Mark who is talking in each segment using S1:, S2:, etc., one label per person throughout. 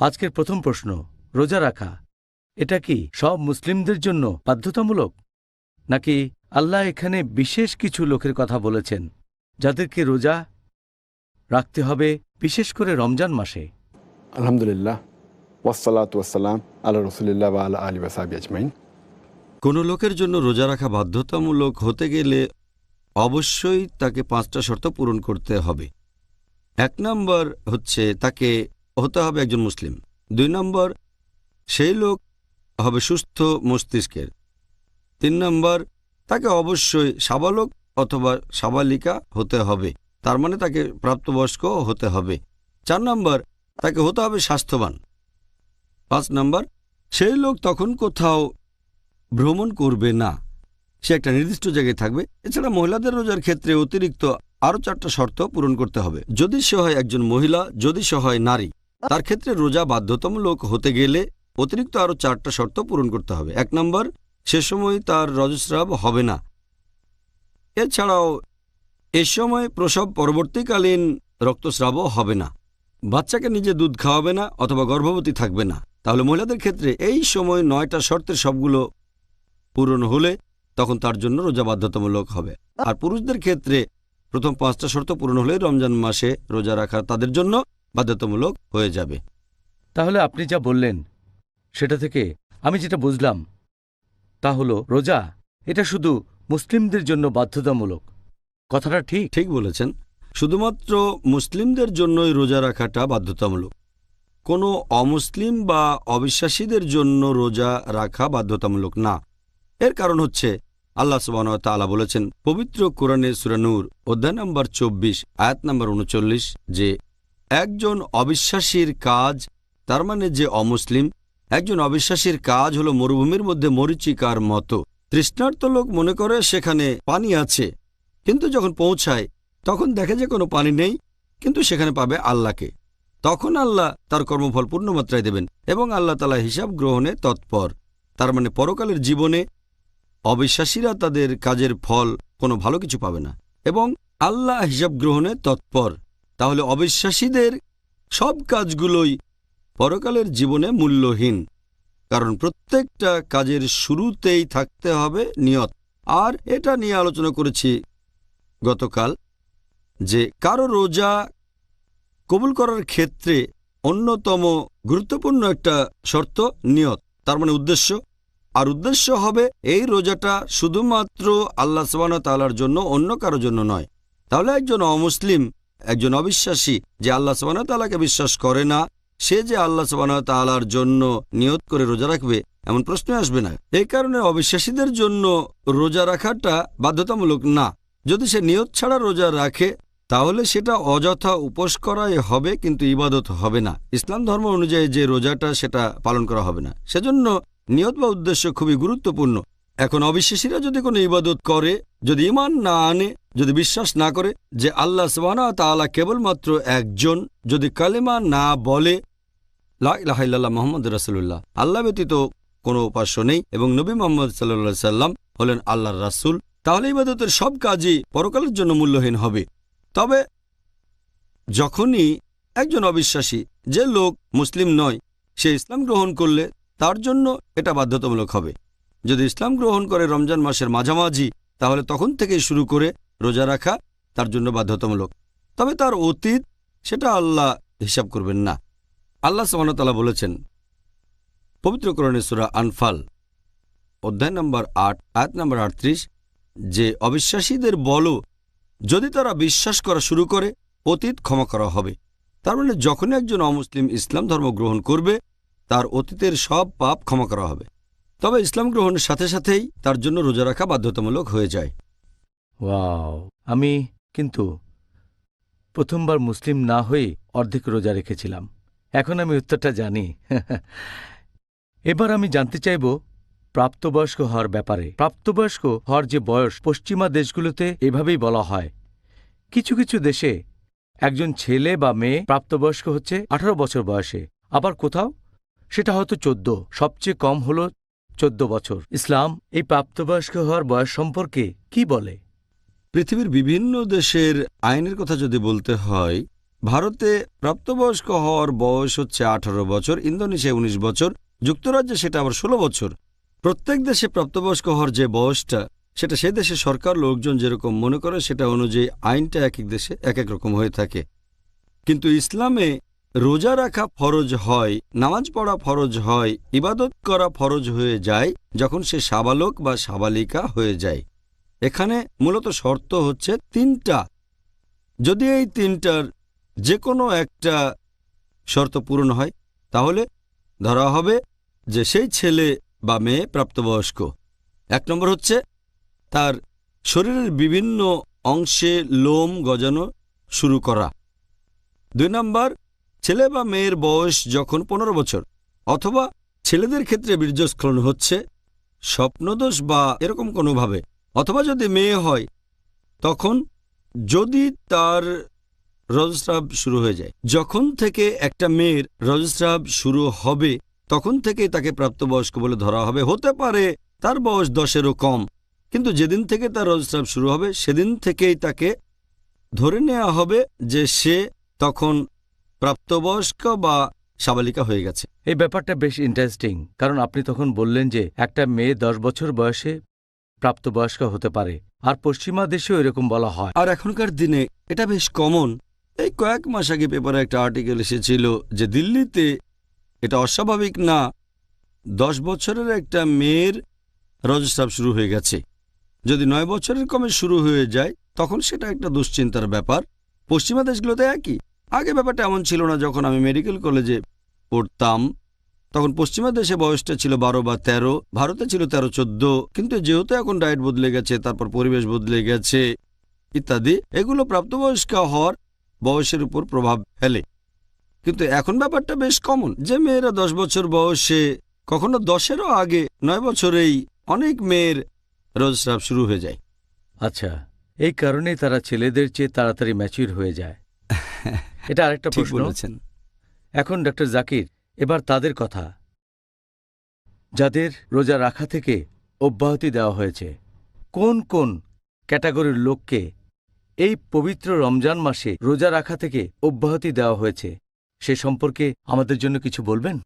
S1: আজকের প্রথম প্রশ্ন, রোজা রাখা এটা কি সব মুসলিমদের জন্য বাধ্যতামূলক, নাকি আল্লাহ এখানে বিশেষ কিছু লোকের কথা বলেছেন যাদেরকে রোজা রাখতে হবে, বিশেষ করে রমজান মাসে?
S2: আলহামদুলিল্লাহ, ওয়াসসালাতু ওয়াসসালাম আলা রাসূলিল্লাহ ওয়া আলা আলিহি ওয়া সাহবিহি আজমাইন।
S3: কোনো লোকের জন্য রোজা রাখা বাধ্যতামূলক হতে গেলে অবশ্যই তাকে 5টা শর্ত পূরণ করতে হবে। 1 নম্বর হচ্ছে তাকে হতে হবে একজন মুসলিম। 2 নম্বর, সেই লোক হবে সুস্থ মস্তিষ্কের। 3 নম্বর, তাকে অবশ্যই সাবালক অথবা সাবালিকা হতে হবে, তার মানে তাকে প্রাপ্তবয়স্ক হতে হবে। 4 নম্বর, তাকে হতে হবে স্বাস্থ্যবান। 5 নম্বর, সেই লোক তখন কোথাও ভ্রমণ করবে না, সে একটা নির্দিষ্ট জায়গায় থাকবে। এছাড়া মহিলাদের রোজার ক্ষেত্রে অতিরিক্ত আরও 4টা শর্ত পূরণ করতে হবে। যদি সে হয় একজন মহিলা, যদি সে হয় নারী, তার ক্ষেত্রে রোজা বাধ্যতামূলক হতে গেলে অতিরিক্ত আরও 4টা শর্ত পূরণ করতে হবে। 1 নম্বর, সে সময় তার রজস্রাব হবে না। এছাড়াও এ সময় প্রসব পরবর্তীকালীন রক্তস্রাবও হবে না। বাচ্চাকে নিজে দুধ খাওয়াবে না অথবা গর্ভবতী থাকবে না। তাহলে মহিলাদের ক্ষেত্রে এই সময় 9টা শর্তের সবগুলো পূরণ হলে তখন তার জন্য রোজা বাধ্যতামূলক হবে। আর পুরুষদের ক্ষেত্রে প্রথম 5টা শর্ত পূরণ হলে রমজান মাসে রোজা রাখা তাদের জন্য বাধ্যতামূলক হয়ে যাবে।
S1: তাহলে আপনি যা বললেন সেটা থেকে আমি যেটা বুঝলাম তা হলো রোজা এটা শুধু মুসলিমদের জন্য বাধ্যতামূলক। কথাটা ঠিক?
S3: ঠিক বলেছেন, শুধুমাত্র মুসলিমদের জন্যই রোজা রাখাটা বাধ্যতামূলক। কোনো অমুসলিম বা অবিশ্বাসীদের জন্য রোজা রাখা বাধ্যতামূলক না। এর কারণ হচ্ছে আল্লাহ সুবহানাহু ওয়া তাআলা বলেছেন পবিত্র কোরআনে সূরা নূর অধ্যায় নম্বর 24 আয়াত নম্বর 39 যে একজন অবিশ্বাসীর কাজ, তার মানে যে অমুসলিম, একজন অবিশ্বাসীর কাজ হলো মরুভূমির মধ্যে মরীচিকার মতো। তৃষ্ণার্ত লোক মনে করে সেখানে পানি আছে, কিন্তু যখন পৌঁছায় তখন দেখে যে কোনো পানি নেই, কিন্তু সেখানে পাবে আল্লাহকে। তখন আল্লাহ তার কর্মফল পূর্ণমাত্রায় দেবেন এবং আল্লাহ তাআলা হিসাব গ্রহণে তৎপর। তার মানে পরকালের জীবনে অবিশ্বাসীরা তাদের কাজের ফল কোনো ভালো কিছু পাবে না এবং আল্লাহ হিসাব গ্রহণে তৎপর। তাহলে অবিশ্বাসীদের সব কাজগুলোই পরকালের জীবনে মূল্যহীন, কারণ প্রত্যেকটা কাজের শুরুতেই থাকতে হবে নিয়ত। আর এটা নিয়ে আলোচনা করেছি গতকাল যে কারো রোজা কবুল করার ক্ষেত্রে অন্যতম গুরুত্বপূর্ণ একটা শর্ত নিয়ত, তার মানে উদ্দেশ্য। আর উদ্দেশ্য হবে এই রোজাটা শুধুমাত্র আল্লাহ সুবহানাহু ওয়া তাআলার জন্য, অন্য কারো জন্য নয়। তাহলে একজন অমুসলিম, একজন অবিশ্বাসী যে আল্লাহ সুবহানাহু ওয়া তাআলাকে বিশ্বাস করে না, সে যে আল্লাহ সুবহানাহু ওয়া তাআলার জন্য নিয়ত করে রোজা রাখবে এমন প্রশ্নই আসবে না। এই কারণে অবিশ্বাসীদের জন্য রোজা রাখাটা বাধ্যতামূলক না। যদি সে নিয়ত ছাড়া রোজা রাখে তাহলে সেটা অযথা উপোস করাই হবে, কিন্তু ইবাদত হবে না। ইসলাম ধর্ম অনুযায়ী যে রোজাটা সেটা পালন করা হবে না। সেজন্য নিয়ত বা উদ্দেশ্য খুবই গুরুত্বপূর্ণ। এখন অবিশ্বাসীরা যদি কোনো ইবাদত করে, যদি ঈমান না আনে, যদি বিশ্বাস না করে যে আল্লাহ সুবহানাহু ওয়া তাআলা কেবলমাত্র একজন, যদি কালেমা না বলে লা ইলাহা ইল্লাল্লাহ মুহাম্মাদুর রাসূলুল্লাহ, আল্লাহ ব্যতীত কোনো উপাস্য নেই এবং নবী মুহাম্মদ সাল্লাল্লাহু আলাইহি সাল্লাম হলেন আল্লাহর রাসূল, তাহলে ইবাদতের সব কাজই পরকালের জন্য মূল্যহীন হবে। তবে যখনই একজন অবিশ্বাসী, যে লোক মুসলিম নয়, সে ইসলাম গ্রহণ করলে তার জন্য এটা বাধ্যতামূলক হবে। যদি ইসলাম গ্রহণ করে রমজান মাসের মাঝামাঝি, তাহলে তখন থেকেই শুরু করে রোজা রাখা তার জন্য বাধ্যতামূলক। তবে তার অতীত সেটা আল্লাহ হিসাব করবেন না। আল্লাহ সুবহানাহু ওয়া তাআলা বলেছেন পবিত্র কোরআনে সূরা আনফাল অধ্যায় নম্বর 8 আয়াত নম্বর 38 যে অবিশ্বাসীদের বলো যদি তারা বিশ্বাস করা শুরু করে অতীত ক্ষমা করা হবে। তার মানে যখনই একজন অমুসলিম ইসলাম ধর্ম গ্রহণ করবে তার অতীতের সব পাপ ক্ষমা করা হবে। তবে ইসলাম গ্রহণের সাথে সাথেই তার জন্য রোজা রাখা বাধ্যতামূলক হয়ে যায়।
S1: ওয়াও! আমি কিন্তু প্রথমবার মুসলিম না হয়ে অর্ধেক রোজা রেখেছিলাম। এখন আমি উত্তরটা জানি। এবার আমি জানতে চাইব প্রাপ্তবয়স্ক হওয়ার ব্যাপারে। প্রাপ্তবয়স্ক হওয়ার যে বয়স পশ্চিমা দেশগুলোতে এভাবেই বলা হয়। কিছু কিছু দেশে একজন ছেলে বা মেয়ে প্রাপ্তবয়স্ক হচ্ছে 18 বছর বয়সে, আবার কোথাও সেটা হয়তো 14, সবচেয়ে কম হল 14 বছর। ইসলাম এই প্রাপ্তবয়স্ক হওয়ার বয়স সম্পর্কে কি বলে?
S3: পৃথিবীর বিভিন্ন দেশের আইনের কথা যদি বলতে হয় ভারতে প্রাপ্তবয়স্ক হওয়ার বয়স হচ্ছে 18 বছর, ইন্দোনেশিয়ায় 19 বছর, যুক্তরাজ্যে সেটা আবার 16 বছর। প্রত্যেক দেশে প্রাপ্তবয়স্ক হওয়ার যে বয়সটা, সেটা সেই দেশে সরকার লোকজন যেরকম মনে করে সেটা অনুযায়ী আইনটা এক এক দেশে এক এক রকম হয়ে থাকে। কিন্তু ইসলামে রোজা রাখা ফরজ হয়, নামাজ পড়া ফরজ হয়, ইবাদত করা ফরজ হয়ে যায় যখন সে সাবালক বা সাবালিকা হয়ে যায়। এখানে মূলত শর্ত হচ্ছে 3টা। যদি এই 3টার যে কোনো একটা শর্ত পূরণ হয় তাহলে ধরা হবে যে সেই ছেলে বা মেয়ে প্রাপ্তবয়স্ক। 1 নম্বর হচ্ছে তার শরীরের বিভিন্ন অংশে লোম গজানো শুরু করা। 2 নম্বর, ছেলে বা মেয়ের বয়স যখন 15 বছর, অথবা ছেলেদের ক্ষেত্রে বীর্যস্খলন হচ্ছে স্বপ্নদোষ বা এরকম কোনোভাবে, অথবা যদি মেয়ে হয় তখন যদি তার রজস্রাব শুরু হয়ে যায়। যখন থেকে একটা মেয়ের রজস্রাব শুরু হবে তখন থেকেই তাকে প্রাপ্তবয়স্ক বলে ধরা হবে। হতে পারে তার বয়স 10-এরও কম, কিন্তু যেদিন থেকে তার রজস্রাব শুরু হবে সেদিন থেকেই তাকে ধরে নেওয়া হবে যে সে তখন প্রাপ্তবয়স্ক বা সাবালিকা হয়ে গেছে।
S1: এই ব্যাপারটা বেশ ইন্টারেস্টিং, কারণ আপনি তখন বললেন যে একটা মেয়ে 10 বছর বয়সে প্রাপ্তবয়স্ক হতে পারে, আর পশ্চিমা দেশেও এরকম বলা হয়।
S3: আর এখনকার দিনে এটা বেশ কমন। এই কয়েক মাস আগে পেপারে একটা আর্টিকেল এসেছিল যে দিল্লিতে এটা অস্বাভাবিক না, 10 বছরের একটা মেয়ের রজস্রাব শুরু হয়ে গেছে। যদি 9 বছরের কমে শুরু হয়ে যায় তখন সেটা একটা দুশ্চিন্তার ব্যাপার। পশ্চিমা দেশগুলোতে একই। আগে ব্যাপারটা এমন ছিল না। যখন আমি মেডিকেল কলেজে পড়তাম তখন পশ্চিমা দেশে বয়সটা ছিল 12 বা 13, ভারতে ছিল 13-14। কিন্তু যেহেতু এখন ডায়েট বদলে গেছে, তারপর পরিবেশ বদলে গেছে ইত্যাদি, এগুলো প্রাপ্তবয়স্ক হওয়ার বয়সের উপর প্রভাব ফেলে। কিন্তু এখন ব্যাপারটা বেশ কমন যে মেয়েরা 10 বছর বয়সে, কখনো 10-এরও আগে, 9 বছরেই অনেক মেয়ের রজস্রাব শুরু হয়ে যায়।
S1: আচ্ছা, এই কারণেই তারা ছেলেদের চেয়ে তাড়াতাড়ি ম্যাচিউর হয়ে যায়। এটা আরেকটা
S3: ঠিক
S1: প্রশ্ন।
S3: বলেছেন।
S1: এখন ডক্টর জাকির, এবার তাদের কথা যাদের রোজা রাখা থেকে অব্যাহতি দেওয়া হয়েছে। কোন কোন ক্যাটাগরির লোককে এই পবিত্র রমজান মাসে রোজা রাখা থেকে অব্যাহতি দেওয়া হয়েছে সে সম্পর্কে আমাদের জন্য কিছু বলবেন?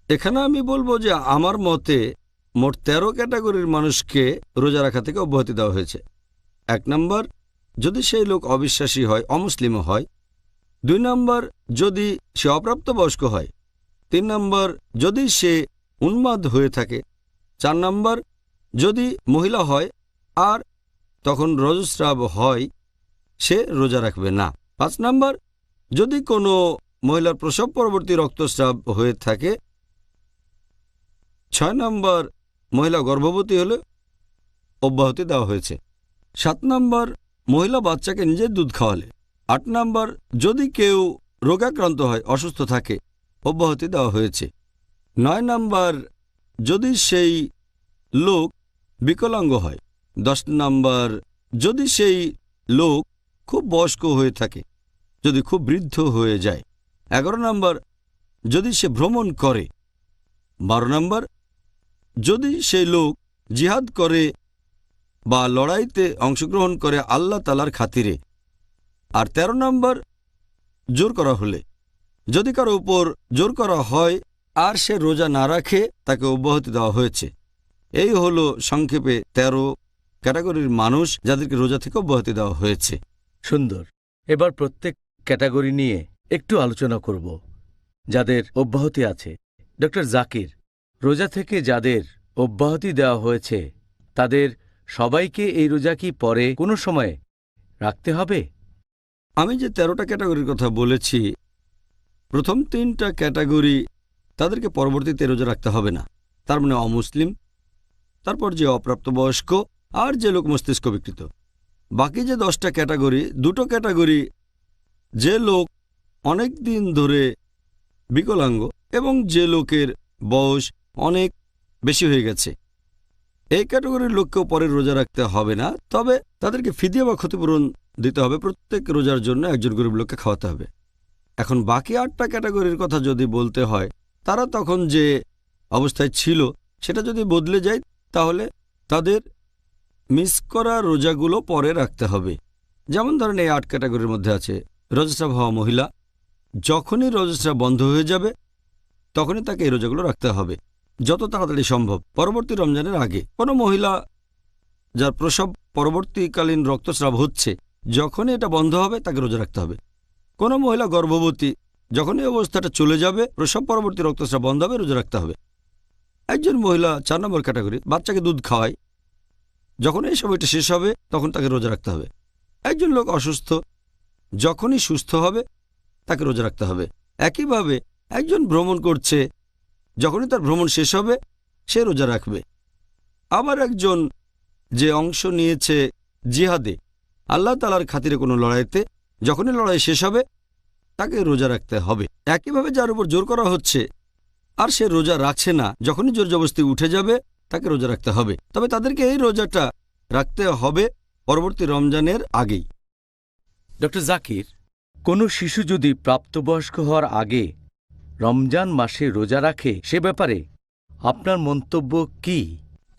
S3: এখানে আমি বলবো যে আমার মতে মোট 13 ক্যাটাগরির মানুষকে রোজা রাখা থেকে অব্যাহতি দেওয়া হয়েছে। 1 নম্বর, যদি সেই লোক অবিশ্বাসী হয়, অমুসলিমও হয়। 2 নম্বর, যদি সে অপ্রাপ্তবয়স্ক হয়। 3 নম্বর, যদি সে উন্মাদ হয়ে থাকে। 4 নম্বর, যদি মহিলা হয় আর তখন রজস্রাব হয়, সে রোজা রাখবে না। 5 নম্বর, যদি কোনো মহিলার প্রসব পরবর্তী রক্তস্রাব হয়ে থাকে। 6 নম্বর, মহিলা গর্ভবতী হলে অব্যাহতি দেওয়া হয়েছে। 7 নম্বর, মহিলা বাচ্চাকে নিজের দুধ খাওয়ালে। 8 নম্বর, যদি কেউ রোগাক্রান্ত হয়, অসুস্থ থাকে, অব্যাহতি দেওয়া হয়েছে। 9 নম্বর, যদি সেই লোক বিকলাঙ্গ হয়। 10 নম্বর, যদি সেই লোক খুব বয়স্ক হয়ে থাকে, যদি খুব বৃদ্ধ হয়ে যায়। 11 নম্বর, যদি সে ভ্রমণ করে। 12 নম্বর, যদি সেই লোক জিহাদ করে বা লড়াইতে অংশগ্রহণ করে আল্লাহ তাআলার খাতিরে। আর 13 নম্বর, জোর করা হলে। যদি কারো উপর জোর করা হয় আর সে রোজা না রাখে, তাকে অব্যাহতি দেওয়া হয়েছে। এই হলো সংক্ষেপে 13 ক্যাটাগরির মানুষ যাদেরকে রোজা থেকে অব্যাহতি দেওয়া হয়েছে।
S1: সুন্দর। এবার প্রত্যেক ক্যাটাগরি নিয়ে একটু আলোচনা করব যাদের অব্যাহতি আছে। ডক্টর জাকির, রোজা থেকে যাদের অব্যাহতি দেওয়া হয়েছে তাদের সবাইকে এই রোজা কি পরে কোনো সময় রাখতে হবে?
S3: আমি যে 13টা ক্যাটাগরির কথা বলেছি, প্রথম 3টা ক্যাটাগরি তাদেরকে পরবর্তীতে রোজা রাখতে হবে না। তার মানে অমুসলিম, তারপর যে অপ্রাপ্তবয়স্ক, আর যে লোক মস্তিষ্ক বিকৃত। বাকি যে 10টা ক্যাটাগরি, 2টো ক্যাটাগরি, যে লোক অনেক দিন ধরে বিকলাঙ্গ এবং যে লোকের বয়স অনেক বেশি হয়ে গেছে, এই ক্যাটাগরির লোককেও পরে রোজা রাখতে হবে না। তবে তাদেরকে ফিদিয়া বা ক্ষতিপূরণ দিতে হবে। প্রত্যেক রোজার জন্য একজন গরিব লোককে খাওয়াতে হবে। এখন বাকি 8টা ক্যাটাগরির কথা যদি বলতে হয়, তারা তখন যে অবস্থায় ছিল সেটা যদি বদলে যায়, তাহলে তাদের মিস করা রোজাগুলো পরে রাখতে হবে। যেমন ধরেন এই 8 ক্যাটাগরির মধ্যে আছে রজস্রাব হওয়া মহিলা, যখনই রজস্রাব বন্ধ হয়ে যাবে তখনই তাকে এই রোজাগুলো রাখতে হবে, যত তাড়াতাড়ি সম্ভব, পরবর্তী রমজানের আগে। কোনো মহিলা যার প্রসব পরবর্তীকালীন রক্তস্রাব হচ্ছে, যখনই এটা বন্ধ হবে তাকে রোজা রাখতে হবে। কোনো মহিলা গর্ভবতী, যখনই অবস্থাটা চলে যাবে, প্রসব পরবর্তী রক্তস্রাব বন্ধ হবে, রোজা রাখতে হবে। একজন মহিলা 4 নম্বর ক্যাটাগরি, বাচ্চাকে দুধ খাওয়ায়, যখন এই সময়টা শেষ হবে তখন তাকে রোজা রাখতে হবে। একজন লোক অসুস্থ, যখনই সুস্থ হবে তাকে রোজা রাখতে হবে। একইভাবে একজন ভ্রমণ করছে, যখনই তার ভ্রমণ শেষ হবে সে রোজা রাখবে। আবার একজন যে অংশ নিয়েছে জিহাদে, আল্লাহ তাআলার খাতিরে কোনো লড়াইতে, যখনই লড়াই শেষ হবে তাকে রোজা রাখতে হবে। একইভাবে যার উপর জোর করা হচ্ছে আর সে রোজা রাখছে না, যখনই জোর জবরদস্তি উঠে যাবে তাকে রোজা রাখতে হবে। তবে তাদেরকে এই রোজাটা রাখতে হবে পরবর্তী রমজানের আগেই।
S1: ডক্টর জাকির, কোনো শিশু যদি প্রাপ্তবয়স্ক হওয়ার আগে রমজান মাসে রোজা রাখে, সে ব্যাপারে আপনার মন্তব্য কি?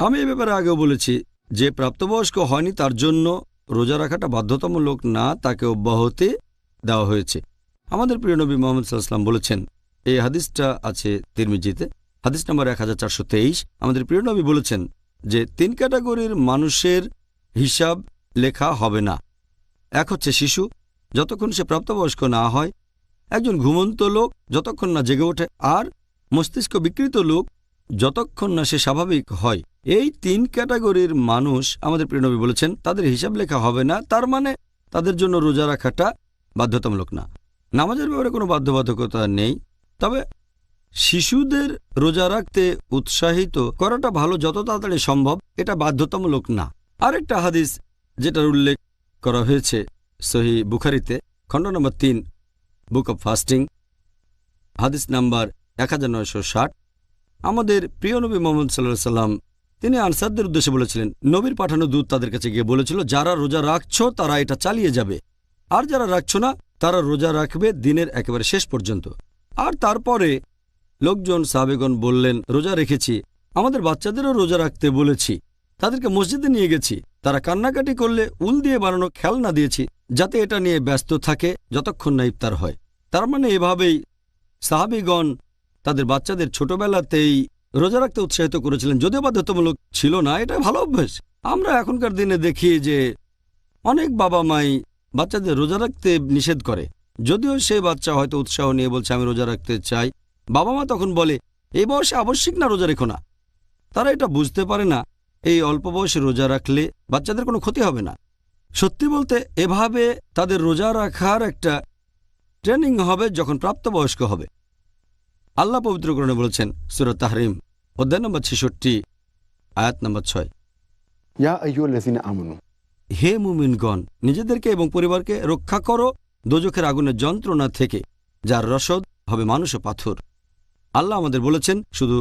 S3: আমি এ ব্যাপারে আগেও বলেছি যে প্রাপ্তবয়স্ক হয়নি তার জন্য রোজা রাখাটা বাধ্যতামূলক না, তাকে অব্যাহতি দেওয়া হয়েছে। আমাদের প্রিয় নবী মুহাম্মদ সাল্লাল্লাহু আলাইহি ওয়াসাল্লাম বলেছেন, এই হাদিসটা আছে তিরমিজিতে, হাদিস নম্বর 1423। আমাদের প্রিয় নবী বলেছেন যে 3 ক্যাটাগরির মানুষের হিসাব লেখা হবে না। এক হচ্ছে শিশু, যতক্ষণ সে প্রাপ্তবয়স্ক না হয়, একজন ঘুমন্ত লোক যতক্ষণ না জেগে ওঠে, আর মস্তিষ্ক বিকৃত লোক যতক্ষণ না সে স্বাভাবিক হয়। এই 3 ক্যাটাগরির মানুষ আমাদের প্রিয় নবী বলেছেন তাদের হিসাব লেখা হবে না, তার মানে তাদের জন্য রোজা রাখাটা বাধ্যতামূলক না। নামাজের ব্যাপারে কোনো বাধ্যবাধকতা নেই, তবে শিশুদের রোজা রাখতে উৎসাহিত করাটা ভালো, যত তাড়াতাড়ি সম্ভব, এটা বাধ্যতামূলক না। আরেকটা হাদিস যেটার উল্লেখ করা হয়েছে সহিহ বুখারীতে, খণ্ড নম্বর 3, বুক অব ফাস্টিং, হাদিস নাম্বার 1960। আমাদের প্রিয় নবী মুহাম্মদ সাল্লাল্লাহু আলাইহি ওয়াসাল্লাম তিনি আনসারদের উদ্দেশ্যে বলেছিলেন, নবীর পাঠানো দূত তাদের কাছে গিয়ে বলেছিল, যারা রোজা রাখছো তারা এটা চালিয়ে যাবে, আর যারা রাখছো না তারা রোজা রাখবে দিনের একেবারে শেষ পর্যন্ত। আর তারপরে লোকজন সাহাবেগণ বললেন, রোজা রেখেছি, আমাদের বাচ্চাদেরও রোজা রাখতে বলেছি, তাদেরকে মসজিদে নিয়ে গেছি, তারা কান্নাকাটি করলে উল দিয়ে বানানো খেলনা দিয়েছি, যাতে এটা নিয়ে ব্যস্ত থাকে যতক্ষণ না ইফতার হয়। তার মানে এভাবেই সাহাবীগণ তাদের বাচ্চাদের ছোটবেলাতেই রোজা রাখতে উৎসাহিত করেছিলেন, যদিও বাধ্যতামূলক ছিল না। এটা ভালো অভ্যাস। আমরা এখনকার দিনে দেখি যে অনেক বাবা মাই বাচ্চাদের রোজা রাখতে নিষেধ করে, যদিও সেই বাচ্চা হয়তো উৎসাহ নিয়ে বলছে আমি রোজা রাখতে চাই। বাবা মা তখন বলে, এই বয়সে আবশ্যিক না, রোজা রেখো না। তারা এটা বুঝতে পারে না এই অল্প বয়সে রোজা রাখলে বাচ্চাদের কোনো ক্ষতি হবে না। সত্যি বলতে এভাবে তাদের রোজা রাখার একটা ট্রেনিং হবে যখন প্রাপ্তবয়স্ক হবে। আল্লাহ পবিত্র কোরআনে বলেছেন, সূরা তাহরিম অধ্যায় নম্বর 66 আয়াত নম্বর 6,
S2: ইয়া আইয়ুহাল্লাযীনা আমানু,
S3: হে মুমিনগণ, নিজেদেরকে এবং পরিবারকে রক্ষা করো দোজখের আগুনের যন্ত্রণা থেকে, যার রসদ হবে মানুষ ও পাথর। আল্লাহ আমাদের বলেছেন শুধু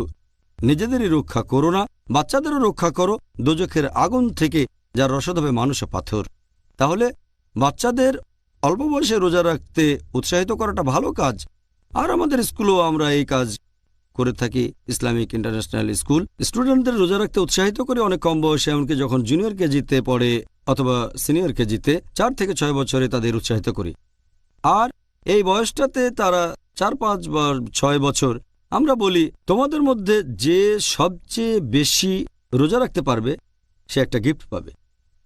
S3: নিজেদেরই রক্ষা করো না, বাচ্চাদেরও রক্ষা করো দোজখের আগুন থেকে, যার রসদ হবে মানুষ ও পাথর। তাহলে বাচ্চাদের অল্প বয়সে রোজা রাখতে উৎসাহিত করাটা ভালো কাজ। আর আমাদের স্কুলেও আমরা এই কাজ করে থাকি। ইসলামিক ইন্টারন্যাশনাল স্কুল স্টুডেন্টদের রোজা রাখতে উৎসাহিত করে অনেক কম বয়সে, এমনকি যখন জুনিয়র কেজিতে পড়ে অথবা সিনিয়র কেজিতে, 4 থেকে 6 বছরে তাদের উৎসাহিত করি। আর এই বয়সটাতে তারা 4, 5 বা 6 বছর, আমরা বলি তোমাদের মধ্যে যে সবচেয়ে বেশি রোজা রাখতে পারবে সে একটা গিফট পাবে,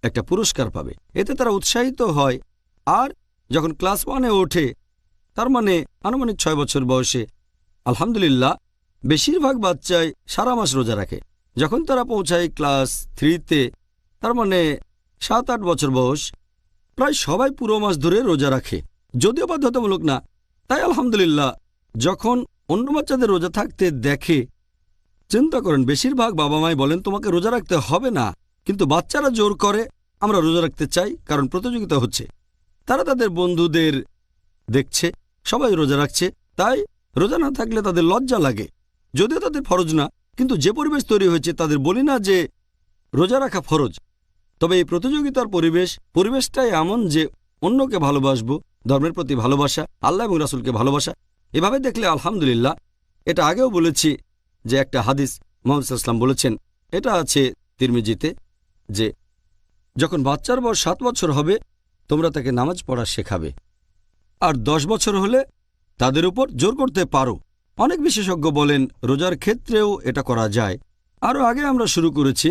S3: একটা পুরস্কার পাবে। এতে তারা উৎসাহিত হয়। আর যখন ক্লাস 1-এ ওঠে, তার মানে আনুমানিক 6 বছর বয়সে, আলহামদুলিল্লাহ বেশিরভাগ বাচ্চাই সারা মাস রোজা রাখে। যখন তারা পৌঁছায় ক্লাস 3-তে, তার মানে 7-8 বছর বয়স, প্রায় সবাই পুরো মাস ধরে রোজা রাখে, যদিও বাধ্যতামূলক না। তাই আলহামদুলিল্লাহ যখন অন্য বাচ্চাদের রোজা থাকতে দেখে, চিন্তা করেন বেশিরভাগ বাবা মাই বলেন তোমাকে রোজা রাখতে হবে না, কিন্তু বাচ্চারা জোর করে আমরা রোজা রাখতে চাই, কারণ প্রতিযোগিতা হচ্ছে। তারা তাদের বন্ধুদের দেখছে সবাই রোজা রাখছে, তাই রোজা না থাকলে তাদের লজ্জা লাগে, যদিও তাদের ফরজ না। কিন্তু যে পরিবেশ তৈরি হয়েছে, তাদের বলি না যে রোজা রাখা ফরজ, তবে এই প্রতিযোগিতার পরিবেশটাই এমন যে অন্যকে ভালোবাসবো, ধর্মের প্রতি ভালোবাসা, আল্লাহ এবং রাসূলকে ভালোবাসা। এভাবে দেখলে আলহামদুলিল্লাহ। এটা আগেও বলেছি যে একটা হাদিস মুহাম্মদ সাল্লাল্লাহু আলাইহি ওয়াসাল্লাম বলেছেন, এটা আছে তিরমিজিতে, যে যখন বাচ্চার বয়স 7 বছর হবে তোমরা তাকে নামাজ পড়া শেখাবে। আর 10 বছর হলে তাদের উপর জোর করতে পারো। অনেক বিশেষজ্ঞ বলেন রোজার ক্ষেত্রেও এটা করা যায়। আরও আগে আমরা শুরু করেছি,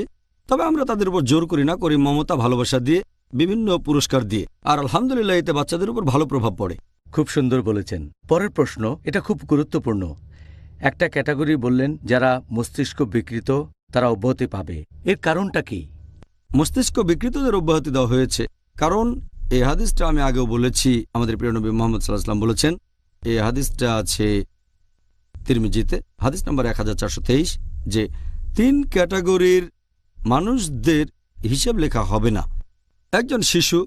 S3: তবে আমরা তাদের উপর জোর করি না, করি মমতা ভালোবাসা দিয়ে, বিভিন্ন পুরস্কার দিয়ে। আর আলহামদুলিল্লাহ এতে বাচ্চাদের উপর ভালো প্রভাব পড়ে।
S1: খুব সুন্দর বলেছেন। পরের প্রশ্ন, এটা খুব গুরুত্বপূর্ণ। একটা ক্যাটাগরি বললেন যারা মস্তিষ্ক বিকৃত, তারা অব্যাহতি পাবে। এর কারণটা কি?
S3: মস্তিষ্ক বিকৃতদের অব্যাহতি দেওয়া হয়েছে কারণ এই হাদিসটা আমি আগেও বলেছি, আমাদের প্রিয় নবী মুহাম্মদ সাল্লাল্লাহু আলাইহি ওয়াসাল্লাম বলেছেন। এই হাদিসটা আছে তিরমিজিতে, হাদিস নম্বর 1423, যে 3 ক্যাটাগরির মানুষদের হিসেব লেখা হবে না। একজন শিশু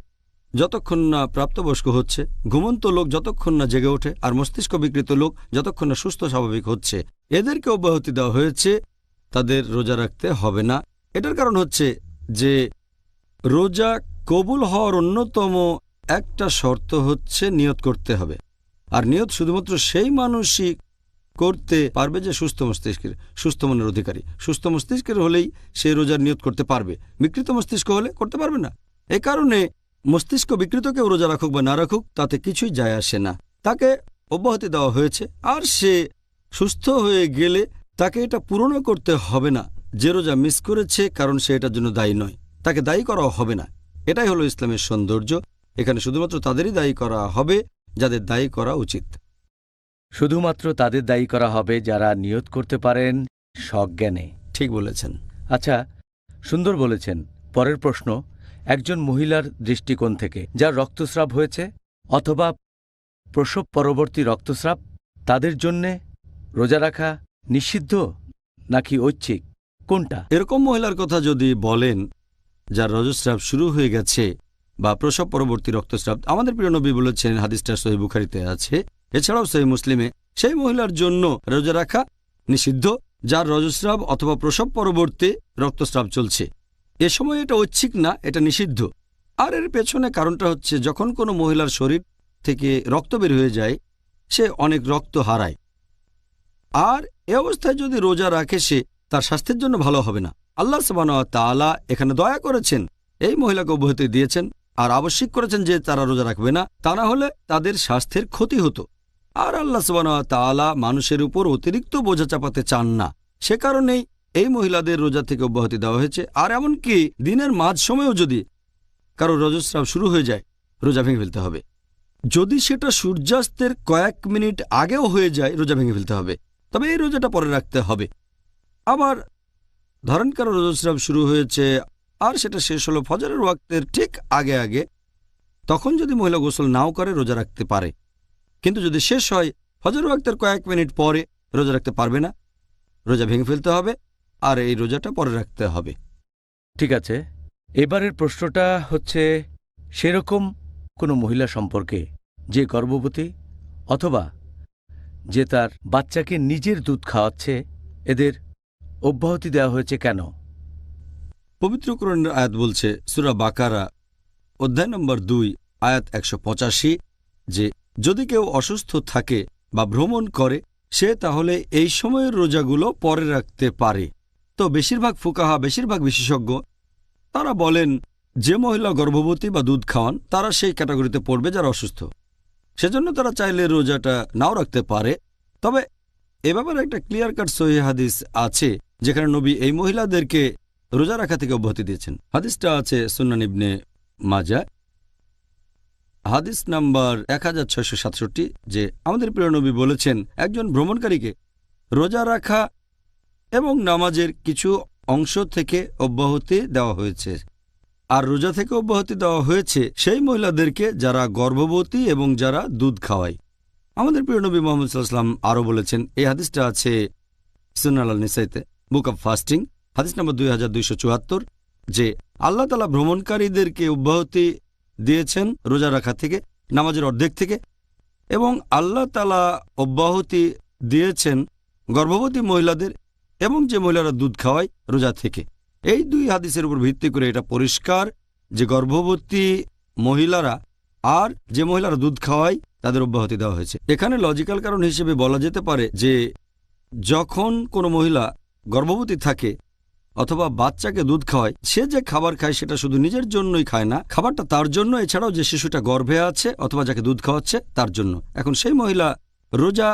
S3: যতক্ষণ না প্রাপ্তবয়স্ক হচ্ছে, ঘুমন্ত লোক যতক্ষণ না জেগে ওঠে, আর মস্তিষ্ক বিকৃত লোক যতক্ষণ না সুস্থ স্বাভাবিক হচ্ছে, এদেরকে অব্যাহতি দেওয়া হয়েছে, তাদের রোজা রাখতে হবে না। এটার কারণ হচ্ছে যে রোজা কবুল হওয়ার অন্যতম একটা শর্ত হচ্ছে নিয়ত করতে হবে। আর নিয়ত শুধুমাত্র সেই মানুষই করতে পারবে যে সুস্থ মস্তিষ্কের, সুস্থ মনের অধিকারী। সুস্থ মস্তিষ্কের হলেই সে রোজার নিয়ত করতে পারবে, বিকৃত মস্তিষ্ক হলে করতে পারবে না। এই কারণে মস্তিষ্ক বিকৃত কেউ রোজা রাখুক বা না রাখুক তাতে কিছুই যায় আসে না, তাকে অব্যাহতি দেওয়া হয়েছে। আর সে সুস্থ হয়ে গেলে তাকে এটা পূরণও করতে হবে না যে রোজা মিস করেছে, কারণ সে এটার জন্য দায়ী নয়, তাকে দায়ী করা হবে না। এটাই হলো ইসলামের সৌন্দর্য। এখানে শুধুমাত্র তাদেরই দায়ী করা হবে যাদের দায়ী করা উচিত।
S1: শুধুমাত্র তাদের দায়ী করা হবে যারা নিয়ত করতে পারেন সজ্ঞানে।
S3: ঠিক বলেছেন।
S1: আচ্ছা, সুন্দর বলেছেন। পরের প্রশ্ন, একজন মহিলার দৃষ্টিকোণ থেকে যার রক্তস্রাব হয়েছে অথবা প্রসব পরবর্তী রক্তস্রাব, তাদের জন্যে রোজা রাখা নিষিদ্ধ নাকি ঐচ্ছিক, কোনটা?
S3: এরকম মহিলার কথা যদি বলেন যার রজস্রাব শুরু হয়ে গেছে বা প্রসব পরবর্তী রক্তস্রাব, আমাদের প্রিয় নবী বলেছেন, হাদিসটা সহিহ বুখারীতে আছে, এছাড়াও সহিহ মুসলিমে, সেই মহিলার জন্য রোজা রাখা নিষিদ্ধ যার রজস্রাব অথবা প্রসব পরবর্তী রক্তস্রাব চলছে। এ সময় এটা ঐচ্ছিক না, এটা নিষিদ্ধ। আর এর পেছনে কারণটা হচ্ছে যখন কোনো মহিলার শরীর থেকে রক্ত বের হয়ে যায়, সে অনেক রক্ত হারায়। আর এ অবস্থায় যদি রোজা রাখে সে তার স্বাস্থ্যের জন্য ভালো হবে না। আল্লাহ সুবহানাহু ওয়া তাআলা এখানে দয়া করেছেন, এই মহিলাকে অব্যাহতি দিয়েছেন আর আবশ্যক করেছেন যে তারা রোজা রাখবে না, তা না হলে তাদের স্বাস্থ্যের ক্ষতি হতো। আর আল্লাহ সুবহানাহু ওয়া তাআলা মানুষের উপর অতিরিক্ত বোঝা চাপাতে চান না, সে কারণেই এই মহিলাদের রোজা থেকে অব্যাহতি দেওয়া হয়েছে। আর এমনকি দিনের মাঝ সময়েও যদি কারো রজস্রাব শুরু হয়ে যায়, রোজা ভেঙে ফেলতে হবে। যদি সেটা সূর্যাস্তের কয়েক মিনিট আগেও হয়ে যায়, রোজা ভেঙে ফেলতে হবে, তবে এই রোজাটা পরে রাখতে হবে। আবার ধরেন কারো রজস্রাব শুরু হয়েছে আর সেটা শেষ হলো ফজরের ওয়াক্তের ঠিক আগে আগে, তখন যদি মহিলা গোসল নাও করে রোজা রাখতে পারে। কিন্তু যদি শেষ হয় ফজরের ওয়াক্তের কয়েক মিনিট পরে, রোজা রাখতে পারবে না, রোজা ভেঙে ফেলতে হবে আর এই রোজাটা পরে রাখতে হবে।
S1: ঠিক আছে, এবারের প্রশ্নটা হচ্ছে সেরকম কোনো মহিলা সম্পর্কে যে গর্ভবতী অথবা যে তার বাচ্চাকে নিজের দুধ খাওয়াচ্ছে, এদের অব্যাহতি দেওয়া হয়েছে কেন?
S3: পবিত্র কোরআনের আয়াত বলছে, সূরা বাকারা অধ্যায় নম্বর 2 আয়াত 185, যে যদি কেউ অসুস্থ থাকে বা ভ্রমণ করে সে তাহলে এই সময়ের রোজাগুলো পরে রাখতে পারে। তো বেশিরভাগ ফুকাহা, বেশিরভাগ বিশেষজ্ঞ তারা বলেন যে মহিলা গর্ভবতী বা দুধ খাওয়ান তারা সেই ক্যাটাগরিতে পড়বে যারা অসুস্থ, সেজন্য তারা চাইলে রোজাটা নাও রাখতে পারে। তবে এ ব্যাপারে একটা ক্লিয়ার কাট সহিহ হাদিস আছে যেখানে নবী এই মহিলাদেরকে রোজা রাখা থেকে অব্যাহতি দিয়েছেন। হাদিসটা আছে সুনান ইবনে মাজাহ, হাদিস নাম্বার 1667, যে আমাদের প্রিয় নবী বলেছেন একজন ভ্রমণকারীকে রোজা রাখা এবং নামাজের কিছু অংশ থেকে অব্যাহতি দেওয়া হয়েছে। আর রোজা থেকে অব্যাহতি দেওয়া হয়েছে সেই মহিলাদেরকে যারা গর্ভবতী এবং যারা দুধ খাওয়ায়। আমাদের প্রিয় নবী মুহাম্মদ সাল্লাল্লাহু আলাইহি ওয়াসাল্লাম আরও বলেছেন, এই হাদিসটা আছে সুনান আল নিসাইতে, বুক অব ফাস্টিং, হাদিস নম্বর 2274, যে আল্লাহ তাআলা ভ্রমণকারীদেরকে অব্যাহতি দিয়েছেন রোজা রাখা থেকে, নামাজের অর্ধেক থেকে, এবং আল্লাহ তাআলা অব্যাহতি দিয়েছেন গর্ভবতী মহিলাদের এবং যে মহিলারা দুধ খাওয়ায় রোজা থেকে। এই দুই হাদিসের উপর ভিত্তি করে এটা পরিষ্কার যে গর্ভবতী মহিলারা আর যে মহিলারা দুধ খাওয়ায় তাদের অব্যাহতি দেওয়া হয়েছে। এখানে লজিক্যাল কারণ হিসেবে বলা যেতে পারে যে যখন কোনো মহিলা গর্ভবতী থাকে অথবা বাচ্চাকে দুধ খাওয়ায়, সে যে খাবার খায় সেটা শুধু নিজের জন্যই খায় না, খাবারটা তার জন্য, এছাড়াও যে শিশুটা গর্ভে আছে অথবা যাকে দুধ খাওয়াচ্ছে তার জন্য। এখন সেই মহিলা রোজা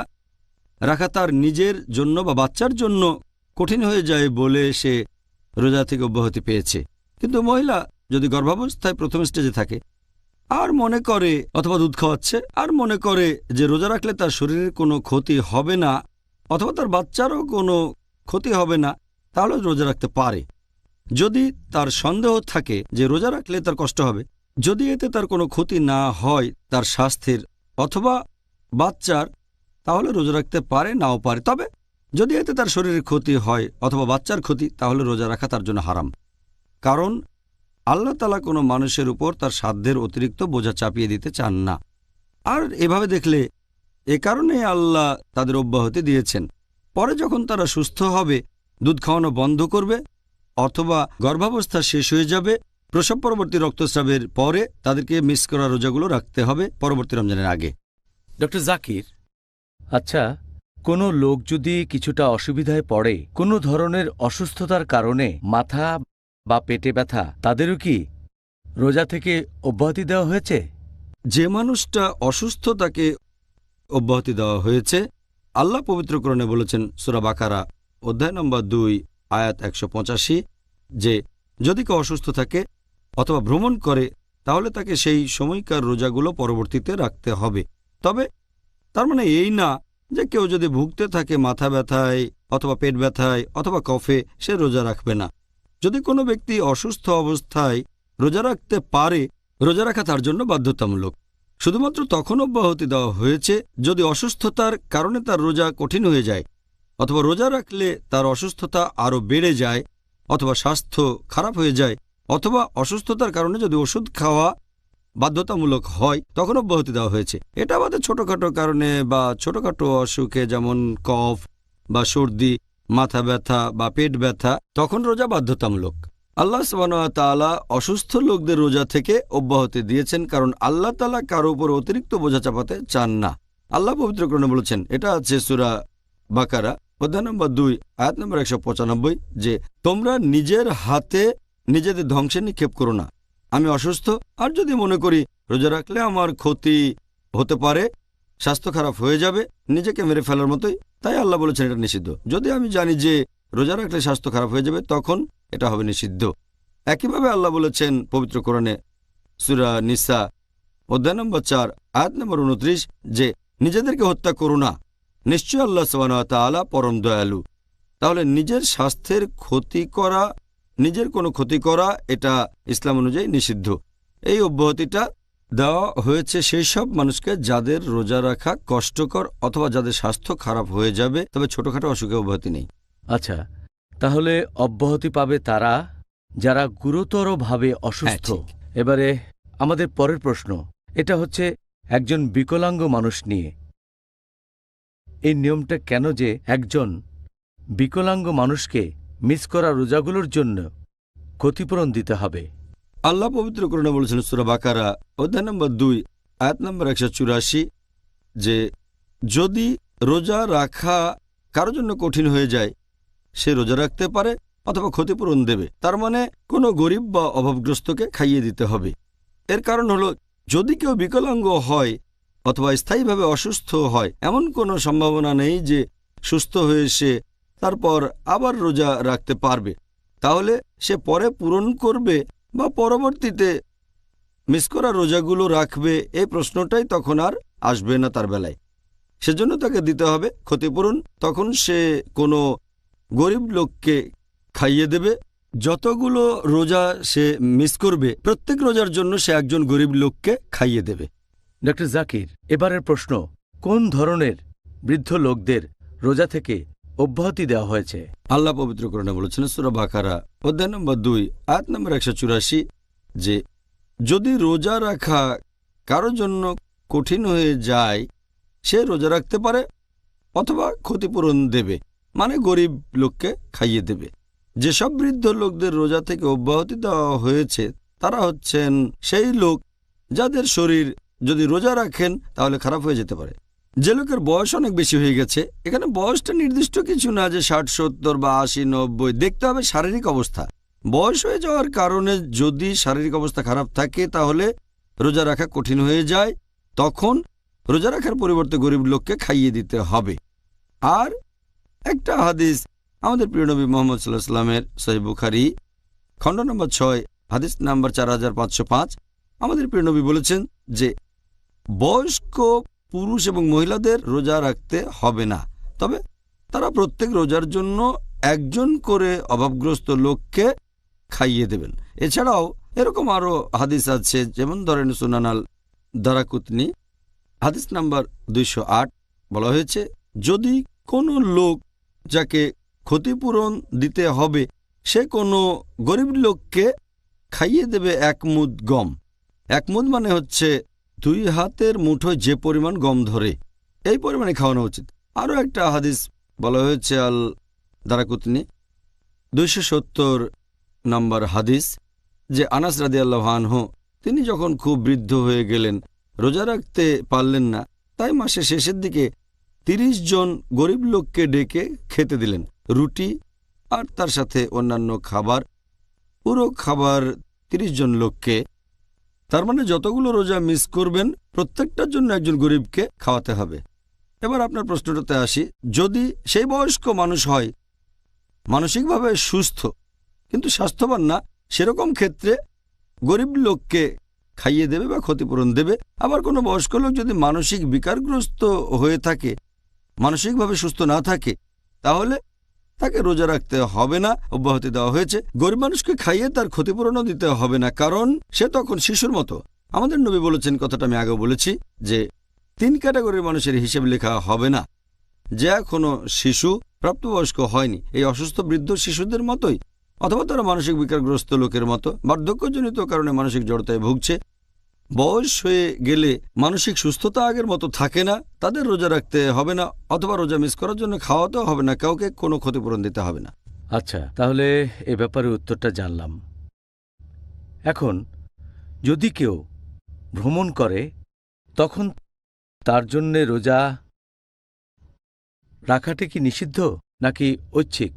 S3: রাখা তার নিজের জন্য বা বাচ্চার জন্য কঠিন হয়ে যায় বলে সে রোজা থেকে অব্যাহতি পেয়েছে। কিন্তু মহিলা যদি গর্ভাবস্থায় প্রথম স্টেজে থাকে আর মনে করে, অথবা দুধ খাওয়াচ্ছে আর মনে করে যে রোজা রাখলে তার শরীরের কোনো ক্ষতি হবে না অথবা তার বাচ্চারও কোনো ক্ষতি হবে না, তাহলে রোজা রাখতে পারে। যদি তার সন্দেহ থাকে যে রোজা রাখলে তার কষ্ট হবে, যদি এতে তার কোনো ক্ষতি না হয় তার স্বাস্থ্যের অথবা বাচ্চার, তাহলে রোজা রাখতে পারে, নাও পারে। তবে যদি এতে তার শরীরের ক্ষতি হয় অথবা বাচ্চার ক্ষতি, তাহলে রোজা রাখা তার জন্য হারাম। কারণ আল্লাহ তাআলা কোনো মানুষের উপর তার সাধ্যের অতিরিক্ত বোঝা চাপিয়ে দিতে চান না। আর এভাবে দেখলে এ কারণে আল্লাহ তাদের অব্যাহতি দিয়েছেন। পরে যখন তারা সুস্থ হবে, দুধ খাওয়ানো বন্ধ করবে অথবা গর্ভাবস্থা শেষ হয়ে যাবে, প্রসব পরবর্তী রক্তস্রাবের পরে তাদেরকে মিস করা রোজাগুলো রাখতে হবে পরবর্তী রমজানের আগে।
S1: ডক্টর জাকির, আচ্ছা, কোনো লোক যদি কিছুটা অসুবিধায় পড়ে, কোনো ধরনের অসুস্থতার কারণে মাথা বা পেটে ব্যথা, তাদেরও কি রোজা থেকে অব্যাহতি দেওয়া হয়েছে?
S3: যে মানুষটা অসুস্থ তাকে অব্যাহতি দেওয়া হয়েছে। আল্লাহ পবিত্র কোরআনে বলেছেন সূরা বাকারা অধ্যায় নম্বর 2 আয়াত 185 যে যদি কেউ অসুস্থ থাকে অথবা ভ্রমণ করে তাহলে তাকে সেই সময়কার রোজাগুলো পরবর্তীতে রাখতে হবে। তবে তার মানে এই না যে কেউ যদি ভুগতে থাকে মাথা ব্যথায় অথবা পেট ব্যথায় অথবা কফে, সে রোজা রাখবে না। যদি কোনো ব্যক্তি অসুস্থ অবস্থায় রোজা রাখতে পারে, রোজা রাখা তার জন্য বাধ্যতামূলক। শুধুমাত্র তখন অব্যাহতি দেওয়া হয়েছে যদি অসুস্থতার কারণে তার রোজা কঠিন হয়ে যায় অথবা রোজা রাখলে তার অসুস্থতা আরও বেড়ে যায় অথবা স্বাস্থ্য খারাপ হয়ে যায় অথবা অসুস্থতার কারণে যদি ওষুধ খাওয়া বাধ্যতামূলক হয়, তখন অব্যাহতি দেওয়া হয়েছে। এটা আমাদের ছোটোখাটো কারণে বা ছোটোখাটো অসুখে যেমন কফ বা সর্দি, মাথা ব্যথা বা পেট ব্যথা, তখন রোজা বাধ্যতামূলক। আল্লাহ সুবহানাহু ওয়া তাআলা অসুস্থ লোকদের রোজা থেকে অব্যাহতি দিয়েছেন, কারণ আল্লাহ তাআলা কারো উপর অতিরিক্ত বোঝা চাপাতে চান না। আল্লাহ পবিত্র কোরআনে বলেছেন, এটা আছে সূরা বাকারা অধ্যায় নম্বর 2 আয়াত নম্বর 195 যে তোমরা নিজের হাতে নিজেদের ধ্বংসে নিক্ষেপ করো না। আমি অসুস্থ আর যদি মনে করি রোজা রাখলে আমার ক্ষতি হতে পারে, স্বাস্থ্য খারাপ হয়ে যাবে, নিজেকে মেরে ফেলার মতোই, তাই আল্লাহ বলেছেন এটা নিষিদ্ধ। যদি আমি জানি যে রোজা রাখলে স্বাস্থ্য খারাপ হয়ে যাবে, তখন এটা হবে নিষিদ্ধ। একইভাবে আল্লাহ বলেছেন পবিত্র কোরআনে সূরা নিসা অধ্যায় নম্বর 4 আয়াত নম্বর 29 যে নিজেদেরকে হত্যা করো না, নিশ্চয় আল্লাহ সুবহানাহু ওয়া তাআলা পরম দয়ালু। তাহলে নিজের স্বাস্থ্যের ক্ষতি করা, নিজের কোনো ক্ষতি করা, এটা ইসলাম অনুযায়ী নিষিদ্ধ। এই অব্যাহতিটা দেওয়া হয়েছে সেই সব মানুষকে যাদের রোজা রাখা কষ্টকর অথবা যাদের স্বাস্থ্য খারাপ হয়ে যাবে, তবে ছোটখাটো অসুখে অব্যাহতি নেই।
S1: আচ্ছা, তাহলে অব্যাহতি পাবে তারা যারা গুরুতরভাবে অসুস্থ।
S3: ঠিক।
S1: এবারে আমাদের পরের প্রশ্ন, এটা হচ্ছে একজন বিকলাঙ্গ মানুষ নিয়ে। এই নিয়মটা কেন যে একজন বিকলাঙ্গ মানুষকে মিস করা রোজাগুলোর জন্য ক্ষতিপূরণ দিতে হবে?
S3: আল্লাহ পবিত্র কোরআনে বলেছেন সূরা বাকারা অধ্যায় নম্বর 2 আয়াত নম্বর 184 যে যদি রোজা রাখা কারো জন্য কঠিন হয়ে যায়, সে রোজা রাখতে পারে অথবা ক্ষতিপূরণ দেবে। তার মানে কোনো গরিব বা অভাবগ্রস্তকে খাইয়ে দিতে হবে। এর কারণ হলো যদি কেউ বিকলাঙ্গ হয় অথবা স্থায়ীভাবে অসুস্থ হয়, এমন কোনো সম্ভাবনা নেই যে সুস্থ হয়ে সে তারপর আবার রোজা রাখতে পারবে। তাহলে সে পরে পূরণ করবে বা পরবর্তীতে মিস করা রোজাগুলো রাখবে, এই প্রশ্নটাই তখন আর আসবে না তার বেলায়। সেজন্য তাকে দিতে হবে ক্ষতিপূরণ। তখন সে কোনো গরিব লোককে খাইয়ে দেবে। যতগুলো রোজা সে মিস করবে, প্রত্যেক রোজার জন্য সে একজন গরিব লোককে খাইয়ে দেবে।
S1: ডক্টর জাকির, এবারের প্রশ্ন, কোন ধরনের বৃদ্ধ লোকদের রোজা থেকে অব্যাহতি দেওয়া হয়েছে?
S3: আল্লাহ পবিত্র কোরআনে বলেছেন সূরা বাকারা অধ্যায় নম্বর 2 আয়াত নম্বর 184 যে যদি রোজা রাখা কারো জন্য কঠিন হয়ে যায়, সে রোজা রাখতে পারে অথবা ক্ষতিপূরণ দেবে, মানে গরিব লোককে খাইয়ে দেবে। যেসব বৃদ্ধ লোকদের রোজা থেকে অব্যাহতি দেওয়া হয়েছে তারা হচ্ছেন সেই লোক যাদের শরীর যদি রোজা রাখেন তাহলে খারাপ হয়ে যেতে পারে। যে লোকের বয়স অনেক বেশি হয়ে গেছে, এখানে বয়সটা নির্দিষ্ট কিছু না যে 60, 70 বা 80, 90, দেখতে হবে শারীরিক অবস্থা। বয়স হয়ে যাওয়ার কারণে যদি শারীরিক অবস্থা খারাপ থাকে তাহলে রোজা রাখা কঠিন হয়ে যায়, তখন রোজা রাখার পরিবর্তে গরিব লোককে খাইয়ে দিতে হবে। আর একটা হাদিস আমাদের প্রিয় নবী মুহাম্মদ সাল্লাল্লাহু আলাইহি ওয়াসাল্লামের সহিহ বুখারী খণ্ড নম্বর 6 হাদিস নাম্বার 4505, আমাদের প্রিয় নবী বলেছেন যে বয়স্ক পুরুষ এবং মহিলাদের রোজা রাখতে হবে না, তবে তারা প্রত্যেক রোজার জন্য একজন করে অভাবগ্রস্ত লোককে খাইয়ে দেবেন। এছাড়াও এরকম আরও হাদিস আছে, যেমন ধরেন সুনান আল দারাকুতনি হাদিস নাম্বার 208 বলা হয়েছে, যদি কোনো লোক যাকে ক্ষতিপূরণ দিতে হবে সে কোনো গরিব লোককে খাইয়ে দেবে 1 মুদ গম। 1 মুদ মানে হচ্ছে 2 হাতের মুঠোয় যে পরিমাণ গম ধরে, এই পরিমাণে খাওয়ানো উচিত। আরও একটা হাদিস বলা হয়েছে আল দারাকুতনি 270 নম্বর হাদিস, যে আনাস রাদিয়াল্লাহু আনহু তিনি যখন খুব বৃদ্ধ হয়ে গেলেন, রোজা রাখতে পারলেন না, তাই মাসের শেষের দিকে 30 জন গরিব লোককে ডেকে খেতে দিলেন, রুটি আর তার সাথে অন্যান্য খাবার, পুরো খাবার 30 জন লোককে। তার মানে যতগুলো রোজা মিস করবেন প্রত্যেকটার জন্য একজন গরিবকে খাওয়াতে হবে। এবার আপনার প্রশ্নটাতে আসি, যদি সেই বয়স্ক মানুষ হয়, মানসিকভাবে সুস্থ কিন্তু স্বাস্থ্যবান না, সেরকম ক্ষেত্রে গরিব লোককে খাইয়ে দেবে বা ক্ষতিপূরণ দেবে। আবার কোনো বয়স্ক লোক যদি মানসিক বিকারগ্রস্ত হয়ে থাকে, মানসিকভাবে সুস্থ না থাকে, তাহলে তাকে রোজা রাখতে হবে না, অব্যাহতি দেওয়া হয়েছে। গরিব মানুষকে খাইয়ে তার ক্ষতিপূরণও দিতে হবে না, কারণ সে তখন শিশুর মতো। আমাদের নবী বলেছেন, কথাটা আমি আগেও বলেছি, যে 3 ক্যাটাগরির মানুষের হিসেব লেখা হবে না, যে এখনো শিশু, প্রাপ্তবয়স্ক হয়নি, এই অসুস্থ বৃদ্ধ শিশুদের মতোই, অথবা তারা মানসিক বিকারগ্রস্ত লোকের মতো বার্ধক্যজনিত কারণে মানসিক জড়তায় ভুগছে। বয়স হয়ে গেলে মানসিক সুস্থতা আগের মতো থাকে না, তাদের রোজা রাখতে হবে না, অথবা রোজা মিস করার জন্য খাওয়াতেও হবে না, কাউকে কোনো ক্ষতিপূরণ দিতে হবে না।
S1: আচ্ছা, তাহলে এ ব্যাপারে উত্তরটা জানলাম। এখন যদি কেউ ভ্রমণ করে, তখন তার জন্যে রোজা রাখাটা কি নিষিদ্ধ নাকি ঐচ্ছিক?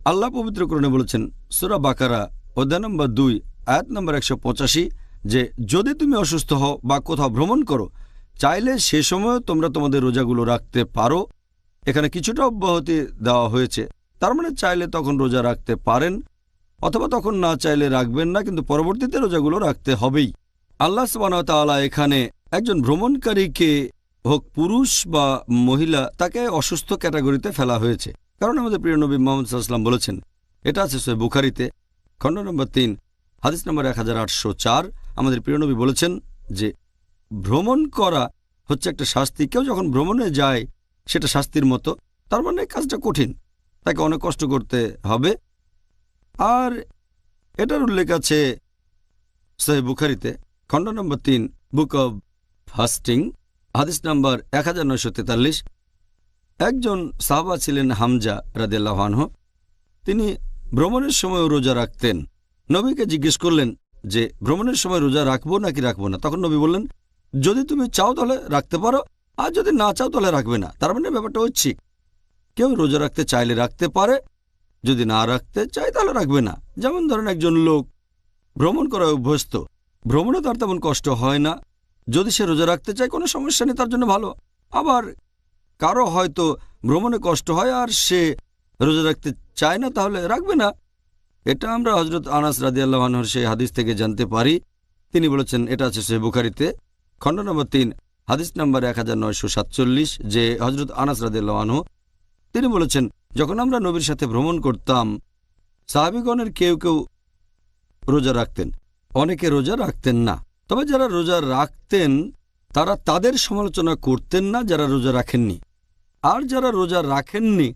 S3: আল্লাহ পবিত্র কোরআনে বলেছেন সূরা বাকারা অধ্যায় নম্বর 2 আয়াত নম্বর 185, যে যদি তুমি অসুস্থ হও বা কোথাও ভ্রমণ করো, চাইলে সে সময় তোমরা তোমাদের রোজাগুলো রাখতে পারো। এখানে কিছুটা অব্যাহতি দেওয়া হয়েছে, তার মানে চাইলে তখন রোজা রাখতে পারেন, অথবা তখন না চাইলে রাখবেন না, কিন্তু পরবর্তীতে রোজাগুলো রাখতে হবেই। আল্লাহ সুবহানাহু ওয়া তাআলা এখানে একজন ভ্রমণকারীকে, হোক পুরুষ বা মহিলা, তাকে অসুস্থ ক্যাটাগরিতে ফেলা হয়েছে, কারণ আমাদের প্রিয় নবী মুহাম্মদ সাল্লাল্লাহু আলাইহি ওয়াসাল্লাম বলেছেন, এটা আছে সহিহ বুখারীতে খণ্ড নম্বর 3 হাদিস নম্বর 1804, আমাদের প্রিয় নবী বলেছেন যে ভ্রমণ করা হচ্ছে একটা শাস্তি। কেউ যখন ভ্রমণে যায় সেটা শাস্তির মতো, তার মানে কাজটা কঠিন, তাকে অনেক কষ্ট করতে হবে। আর এটার উল্লেখ আছে সহিহ বুখারীতে খণ্ড নম্বর 3 বুক অব ফাস্টিং হাদিস নাম্বার 1943। একজন সাহাবা ছিলেন হামজা রাদিয়াল্লাহু আনহু, তিনি ভ্রমণের সময় রোজা রাখতেন। নবীকে জিজ্ঞেস করলেন যে ভ্রমণের সময় রোজা রাখবো নাকি রাখবো না। তখন নবী বললেন, যদি তুমি চাও তাহলে রাখতে পারো, আর যদি না চাও তাহলে রাখবে না। তার মানে ব্যাপারটা ঐচ্ছিক, কেউ রোজা রাখতে চাইলে রাখতে পারে, যদি না রাখতে চায় তাহলে রাখবে না। যেমন ধরেন একজন লোক ভ্রমণ করায় অভ্যস্ত, ভ্রমণে তার তেমন কষ্ট হয় না, যদি সে রোজা রাখতে চায় কোনো সমস্যা নেই, তার জন্য ভালো। আবার কারো হয়তো ভ্রমণে কষ্ট হয় আর সে রোজা রাখতে চায় না, তাহলে রাখবে না। এটা আমরা হযরত আনাস রাদিয়াল্লাহু আনহুর সেই হাদিস থেকে জানতে পারি। তিনি বলেছেন, এটা আছে সহিহ বুখারীতে খণ্ড নম্বর 3 হাদিস নম্বর 1947, যে হযরত আনাস রাদিয়াল্লাহু আনহু তিনি বলেছেন, যখন আমরা নবীর সাথে ভ্রমণ করতাম, সাহাবীগণের কেউ কেউ রোজা রাখতেন, অনেকে রোজা রাখতেন না। তবে যারা রোজা রাখতেন তারা তাদের সমালোচনা করতেন না যারা রোজা রাখেননি, আর যারা রোজা রাখেননি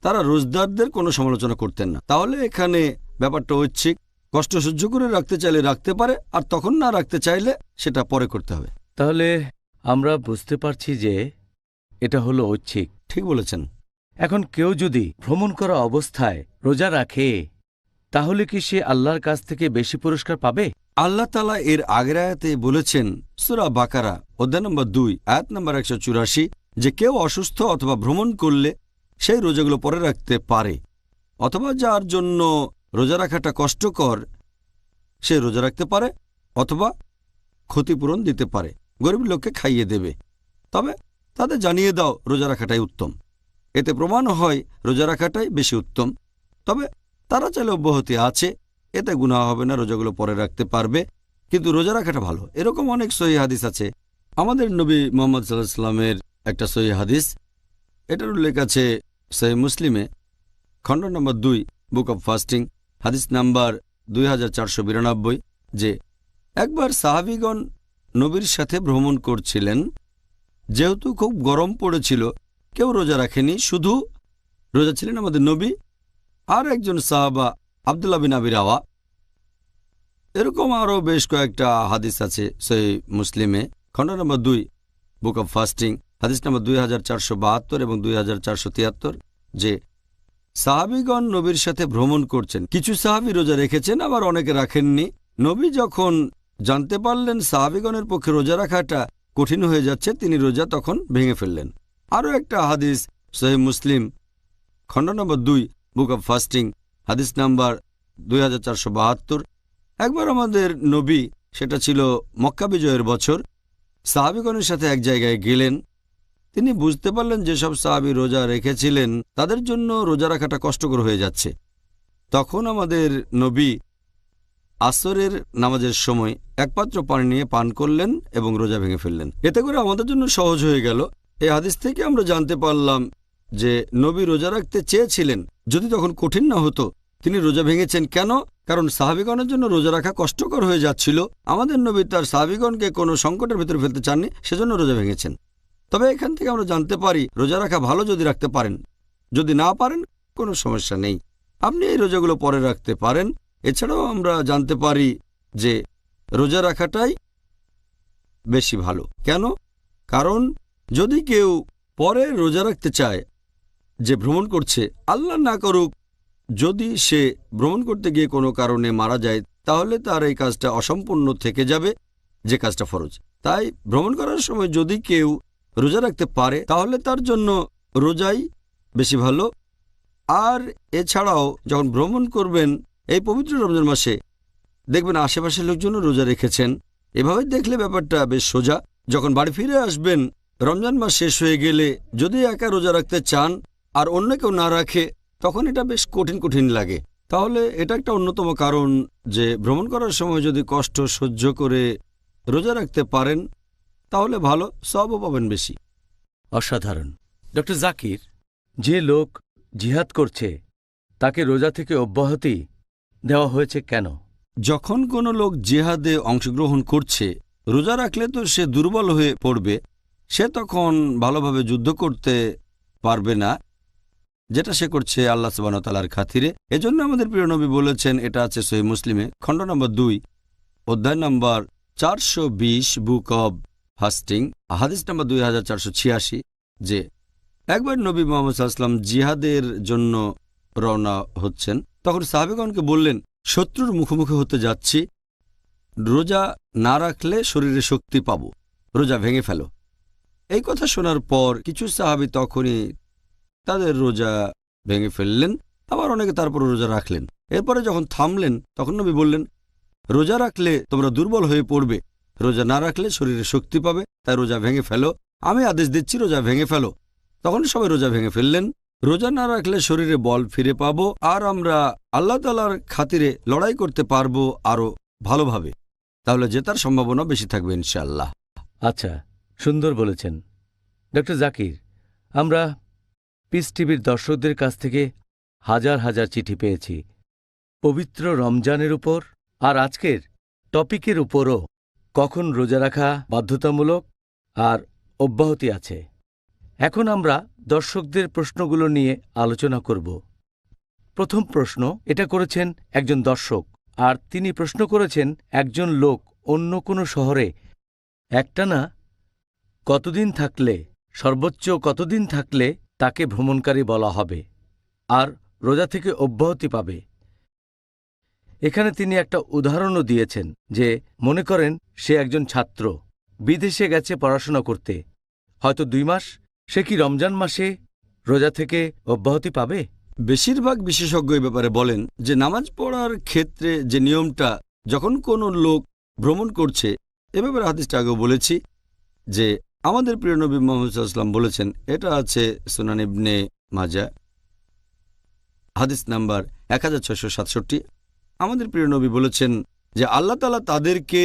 S3: তারা রোজদারদের কোনো সমালোচনা করতেন না। তাহলে এখানে ব্যাপারটা ঐচ্ছিক, কষ্ট সহ্য করে রাখতে চাইলে রাখতে পারে, আর তখন না রাখতে চাইলে সেটা পরে করতে হবে।
S1: তাহলে আমরা বুঝতে পারছি যে এটা হলো ঐচ্ছিক।
S3: ঠিক বলেছেন।
S1: এখন কেউ যদি ভ্রমণ করা অবস্থায় রোজা রাখে, তাহলে কি সে আল্লাহর কাছ থেকে বেশি পুরস্কার পাবে?
S3: আল্লাহ তাআলা এর আগের আয়াতে বলেছেন সূরা বাকারা অধ্যায় নম্বর 2 আয়াত নম্বর 184 যে কেউ অসুস্থ অথবা ভ্রমণ করলে সেই রোজাগুলো পরে রাখতে পারে, অথবা যার জন্য রোজা রাখাটা কষ্টকর সে রোজা রাখতে পারে, অথবা ক্ষতিপূরণ দিতে পারে, গরিব লোককে খাইয়ে দেবে। তবে তাদের জানিয়ে দাও রোজা রাখাটাই উত্তম। এতে প্রমাণ হয় রোজা রাখাটাই বেশি উত্তম। তবে তারা চাইলে অব্যাহতি আছে, এতে গুনাহ হবে না, রোজাগুলো পরে রাখতে পারবে, কিন্তু রোজা রাখাটা ভালো। এরকম অনেক সহিহ হাদিস আছে। আমাদের নবী মুহাম্মদ সাল্লাল্লাহু আলাইহি ওয়াসাল্লামের একটা সহিহ হাদিস, এটার উল্লেখ আছে সহিহ মুসলিমে খণ্ড নম্বর 2 বুক অব ফাস্টিং হাদিস নাম্বার 2492, যে একবার সাহাবীগণ নবীর সাথে ভ্রমণ করছিলেন। যেহেতু খুব গরম পড়েছিল, কেউ রোজা রাখেনি, শুধু রোজা ছিলেন আমাদের নবী আর একজন সাহাবা আব্দুল্লাহ বিন আবি রাওয়া। এরকম আরও বেশ কয়েকটা হাদিস আছে সহিহ মুসলিমে খণ্ড নম্বর 2 বুক অব ফাস্টিং হাদিস নম্বর 2472 এবং 2473, যে সাহাবীগণ নবীর সাথে ভ্রমণ করছেন। কিছু সাহাবী রোজা রেখেছেন, আবার অনেকে রাখেননি। নবী যখন জানতে পারলেন সাহাবীগণের পক্ষে রোজা রাখাটা কঠিন হয়ে যাচ্ছে, তিনি রোজা তখন ভেঙে ফেললেন। আরও একটা হাদিস সহিহ মুসলিম খণ্ড নম্বর 2 বুক অব ফাস্টিং হাদিস নাম্বার 2472, একবার আমাদের নবী, সেটা ছিল মক্কা বিজয়ের বছর, সাহাবীগণের সাথে এক জায়গায় গেলেন। তিনি বুঝতে পারলেন যেসব সাহাবী রোজা রেখেছিলেন তাদের জন্য রোজা রাখাটা কষ্টকর হয়ে যাচ্ছে। তখন আমাদের নবী আসরের নামাজের সময় এক পাত্র পানি নিয়ে পান করলেন এবং রোজা ভেঙে ফেললেন। এতে করে আমাদের জন্য সহজ হয়ে গেল। এই হাদিস থেকে আমরা জানতে পারলাম যে নবী রোজা রাখতে চেয়েছিলেন, যদি তখন কঠিন না হতো। তিনি রোজা ভেঙেছেন কেন? কারণ সাহাবীগণের জন্য রোজা রাখা কষ্টকর হয়ে যাচ্ছিল। আমাদের নবী তার সাহাবীগণকে কোনো সংকটের ভিতরে ফেলতে চাননি, সেজন্য রোজা ভেঙেছেন। তবে এখান থেকে আমরা জানতে পারি রোজা রাখা ভালো যদি রাখতে পারেন, যদি না পারেন কোনো সমস্যা নেই, আপনি এই রোজাগুলো পরে রাখতে পারেন। এছাড়াও আমরা জানতে পারি যে রোজা রাখাটাই বেশি ভালো। কেন? কারণ যদি কেউ পরে রোজা রাখতে চায়, যে ভ্রমণ করছে, আল্লাহ না করুক যদি সে ভ্রমণ করতে গিয়ে কোনো কারণে মারা যায়, তাহলে তার এই কাজটা অসম্পূর্ণ থেকে যাবে, যে কাজটা ফরজ। তাই ভ্রমণ করার সময় যদি কেউ রোজা রাখতে পারে তাহলে তার জন্য রোজাই বেশি ভালো। আর এছাড়াও যখন ভ্রমণ করবেন এই পবিত্র রমজান মাসে, দেখবেন আশেপাশের লোকজনও রোজা রেখেছেন। এভাবে দেখলে ব্যাপারটা বেশ সোজা। যখন বাড়ি ফিরে আসবেন রমজান মাস শেষ হয়ে গেলে, যদি একা রোজা রাখতে চান আর অন্য কেউ না রাখে, তখন এটা বেশ কঠিন কঠিন লাগে। তাহলে এটা একটা অন্যতম কারণ যে ভ্রমণ করার সময় যদি কষ্ট সহ্য করে রোজা রাখতে পারেন তাহলে ভালো, সওয়াবও পাবেন বেশি।
S1: অসাধারণ। ডক্টর জাকির, যে লোক জিহাদ করছে তাকে রোজা থেকে অব্যাহতি দেওয়া হয়েছে কেন?
S3: যখন কোনো লোক জিহাদে অংশগ্রহণ করছে, রোজা রাখলে তো সে দুর্বল হয়ে পড়বে, সে তখন ভালোভাবে যুদ্ধ করতে পারবে না, যেটা সে করছে আল্লাহ সুবহানাহু ওয়া তাআলার খাতিরে। এজন্য আমাদের প্রিয় নবী বলেছেন, এটা আছে সহিহ মুসলিমে খণ্ড নম্বর 2 অধ্যায় নম্বর 420 বুক অব ফাস্টিং হাদিস নম্বর 2486, যে একবার নবী মুহাম্মদ সাল্লাল্লাহু আলাইহি ওয়াসাল্লাম জিহাদের জন্য রওনা হচ্ছেন। তখন সাহাবীগণকে বললেন, শত্রুর মুখোমুখি হতে যাচ্ছি, রোজা না রাখলে শরীরে শক্তি পাব, রোজা ভেঙে ফেলো। এই কথা শোনার পর কিছু সাহাবী তখনই তাদের রোজা ভেঙে ফেললেন, আবার অনেকে তারপর রোজা রাখলেন। এরপরে যখন থামলেন তখন নবী বললেন, রোজা রাখলে তোমরা দুর্বল হয়ে পড়বে, রোজা না রাখলে শরীরে শক্তি পাবে, তাই রোজা ভেঙে ফেলো। আমি আদেশ দিচ্ছি রোজা ভেঙে ফেলো। তখন সবাই রোজা ভেঙে ফেললেন। রোজা না রাখলে শরীরে বল ফিরে পাবো আর আমরা আল্লাহ তাআলার খাতিরে লড়াই করতে পারবো আরও ভালোভাবে। তাহলে জেতার সম্ভাবনা বেশি থাকবে ইনশাআল্লাহ।
S1: আচ্ছা, সুন্দর বলেছেন ডক্টর জাকির। আমরা পিস টিভির দর্শকদের কাছ থেকে হাজার হাজার চিঠি পেয়েছি পবিত্র রমজানের উপর আর আজকের টপিকের উপরও, কখন রোজা রাখা বাধ্যতামূলক আর অব্যাহতি আছে। এখন আমরা দর্শকদের প্রশ্নগুলো নিয়ে আলোচনা করব। প্রথম প্রশ্ন এটা করেছেন একজন দর্শক, আর তিনি প্রশ্ন করেছেন একজন লোক অন্য কোনো শহরে একটানা কতদিন থাকলে, সর্বোচ্চ কতদিন থাকলে তাকে ভ্রমণকারী বলা হবে আর রোজা থেকে অব্যাহতি পাবে। এখানে তিনি একটা উদাহরণও দিয়েছেন যে মনে করেন সে একজন ছাত্র বিদেশে গেছে পড়াশোনা করতে, হয়তো 2 মাস, সে কি রমজান মাসে রোজা থেকে অব্যাহতি পাবে?
S3: বেশিরভাগ বিশেষজ্ঞ এ ব্যাপারে বলেন যে নামাজ পড়ার ক্ষেত্রে যে নিয়মটা, যখন কোনো লোক ভ্রমণ করছে, এ ব্যাপারে হাদিসটা আগেও বলেছি যে আমাদের প্রিয় নবী মুহাম্মদ সাল্লাল্লাহু আলাইহি ওয়াসাল্লাম বলেছেন, এটা আছে সুনান ইবনে মাজা হাদিস নাম্বার 1667। আমাদের প্রিয় নবী বলেছেন যে আল্লাহ তাআলা তাদেরকে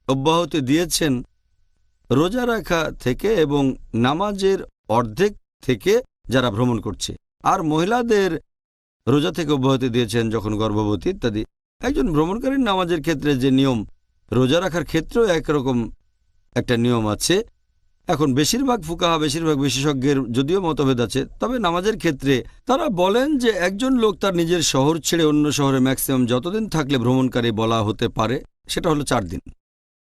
S3: অব্যাহতি দিয়েছেন রোজা রাখা থেকে এবং নামাজের অর্ধেক থেকে যারা ভ্রমণ করছে, আর মহিলাদের রোজা থেকে অব্যাহতি দিয়েছেন যখন গর্ভবতী ইত্যাদি। একজন ভ্রমণকারীর নামাজের ক্ষেত্রে যে নিয়ম, রোজা রাখার ক্ষেত্রেও একরকম একটা নিয়ম আছে। এখন বেশিরভাগ ফুকাহা, বেশিরভাগ বিশেষজ্ঞের যদিও মতভেদ আছে, তবে নামাজের ক্ষেত্রে তারা বলেন যে একজন লোক তার নিজের শহর ছেড়ে অন্য শহরে ম্যাক্সিমাম যতদিন থাকলে ভ্রমণকারী বলা হতে পারে সেটা হলো 4 দিন।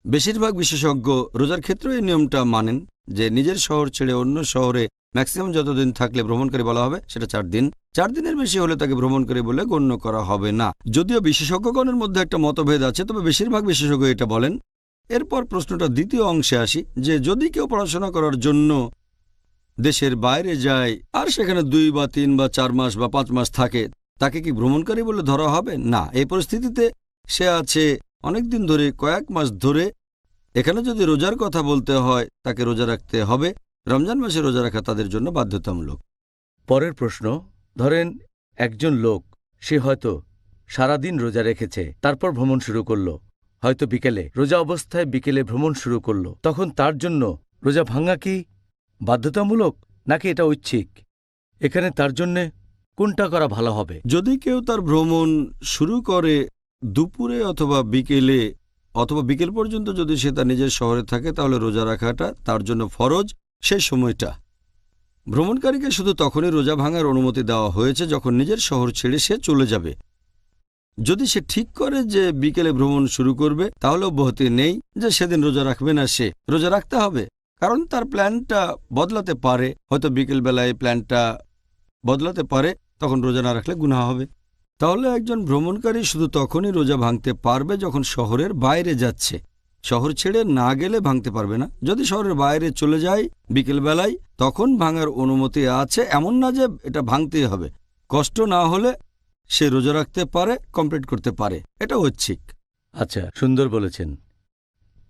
S3: বেশিরভাগ বিশেষজ্ঞ রোজার ক্ষেত্রেও এই নিয়মটা মানেন যে নিজের শহর ছেড়ে অন্য শহরে ম্যাক্সিমাম যতদিন থাকলে ভ্রমণকারী বলা হবে সেটা 4 দিন। 4 দিনের বেশি হলে তাকে ভ্রমণকারী বলে গণ্য করা হবে না। যদিও বিশেষজ্ঞগণের মধ্যে একটা মতভেদ আছে, তবে বেশিরভাগ বিশেষজ্ঞ এটা বলেন। এরপর প্রশ্নটা দ্বিতীয় অংশে আসি যে যদি কেউ পড়াশোনা করার জন্য দেশের বাইরে যায় আর সেখানে 2 বা 3 বা 4 মাস বা 5 মাস থাকে, তাকে কি ভ্রমণকারী বলে ধরা হবে? না। এই পরিস্থিতিতে সে আছে অনেক দিন ধরে, কয়েক মাস ধরে। এখানে যদি রোজার কথা বলতে হয় তাকে রোজা রাখতে হবে। রমজান মাসে রোজা রাখা তাদের জন্য বাধ্যতামূলক।
S1: পরের প্রশ্ন, ধরেন একজন লোক, সে হয়তো সারাদিন রোজা রেখেছে, তারপর ভ্রমণ শুরু করলো, হয়তো বিকেলে, রোজা অবস্থায় বিকেলে ভ্রমণ শুরু করলো, তখন তার জন্য রোজা ভাঙা কি বাধ্যতামূলক নাকি এটা ঐচ্ছিক? এখানে তার জন্যে কোনটা করা ভালো হবে?
S3: যদি কেউ তার ভ্রমণ শুরু করে দুপুরে অথবা বিকেলে অথবা বিকেল পর্যন্ত যদি সে তার নিজের শহরে থাকে, তাহলে রোজা রাখাটা তার জন্য ফরজ। সেই সময়টা ভ্রমণকারীকে শুধু তখনই রোজা ভাঙার অনুমতি দেওয়া হয়েছে যখন নিজের শহর ছেড়ে সে চলে যাবে। যদি সে ঠিক করে যে বিকেলে ভ্রমণ শুরু করবে, তাহলে অব্যাহতি নেই যে সেদিন রোজা রাখবে না, সে রোজা রাখতে হবে। কারণ তার প্ল্যানটা বদলাতে পারে, হয়তো বিকেলবেলায় প্ল্যানটা বদলাতে পারে, তখন রোজা না রাখলে গুনাহ হবে। তাহলে একজন ভ্রমণকারী শুধু তখনই রোজা ভাঙতে পারবে যখন শহরের বাইরে যাচ্ছে। শহর ছেড়ে না গেলে ভাঙতে পারবে না। যদি শহরের বাইরে চলে যায় বিকেলবেলায়, তখন ভাঙার অনুমতি আছে। এমন না যে এটা ভাঙতেই হবে। কষ্ট না হলে সে রোজা রাখতে পারে, কমপ্লিট করতে পারে। এটা ঐচ্ছিক।
S1: আচ্ছা, সুন্দর বলেছেন।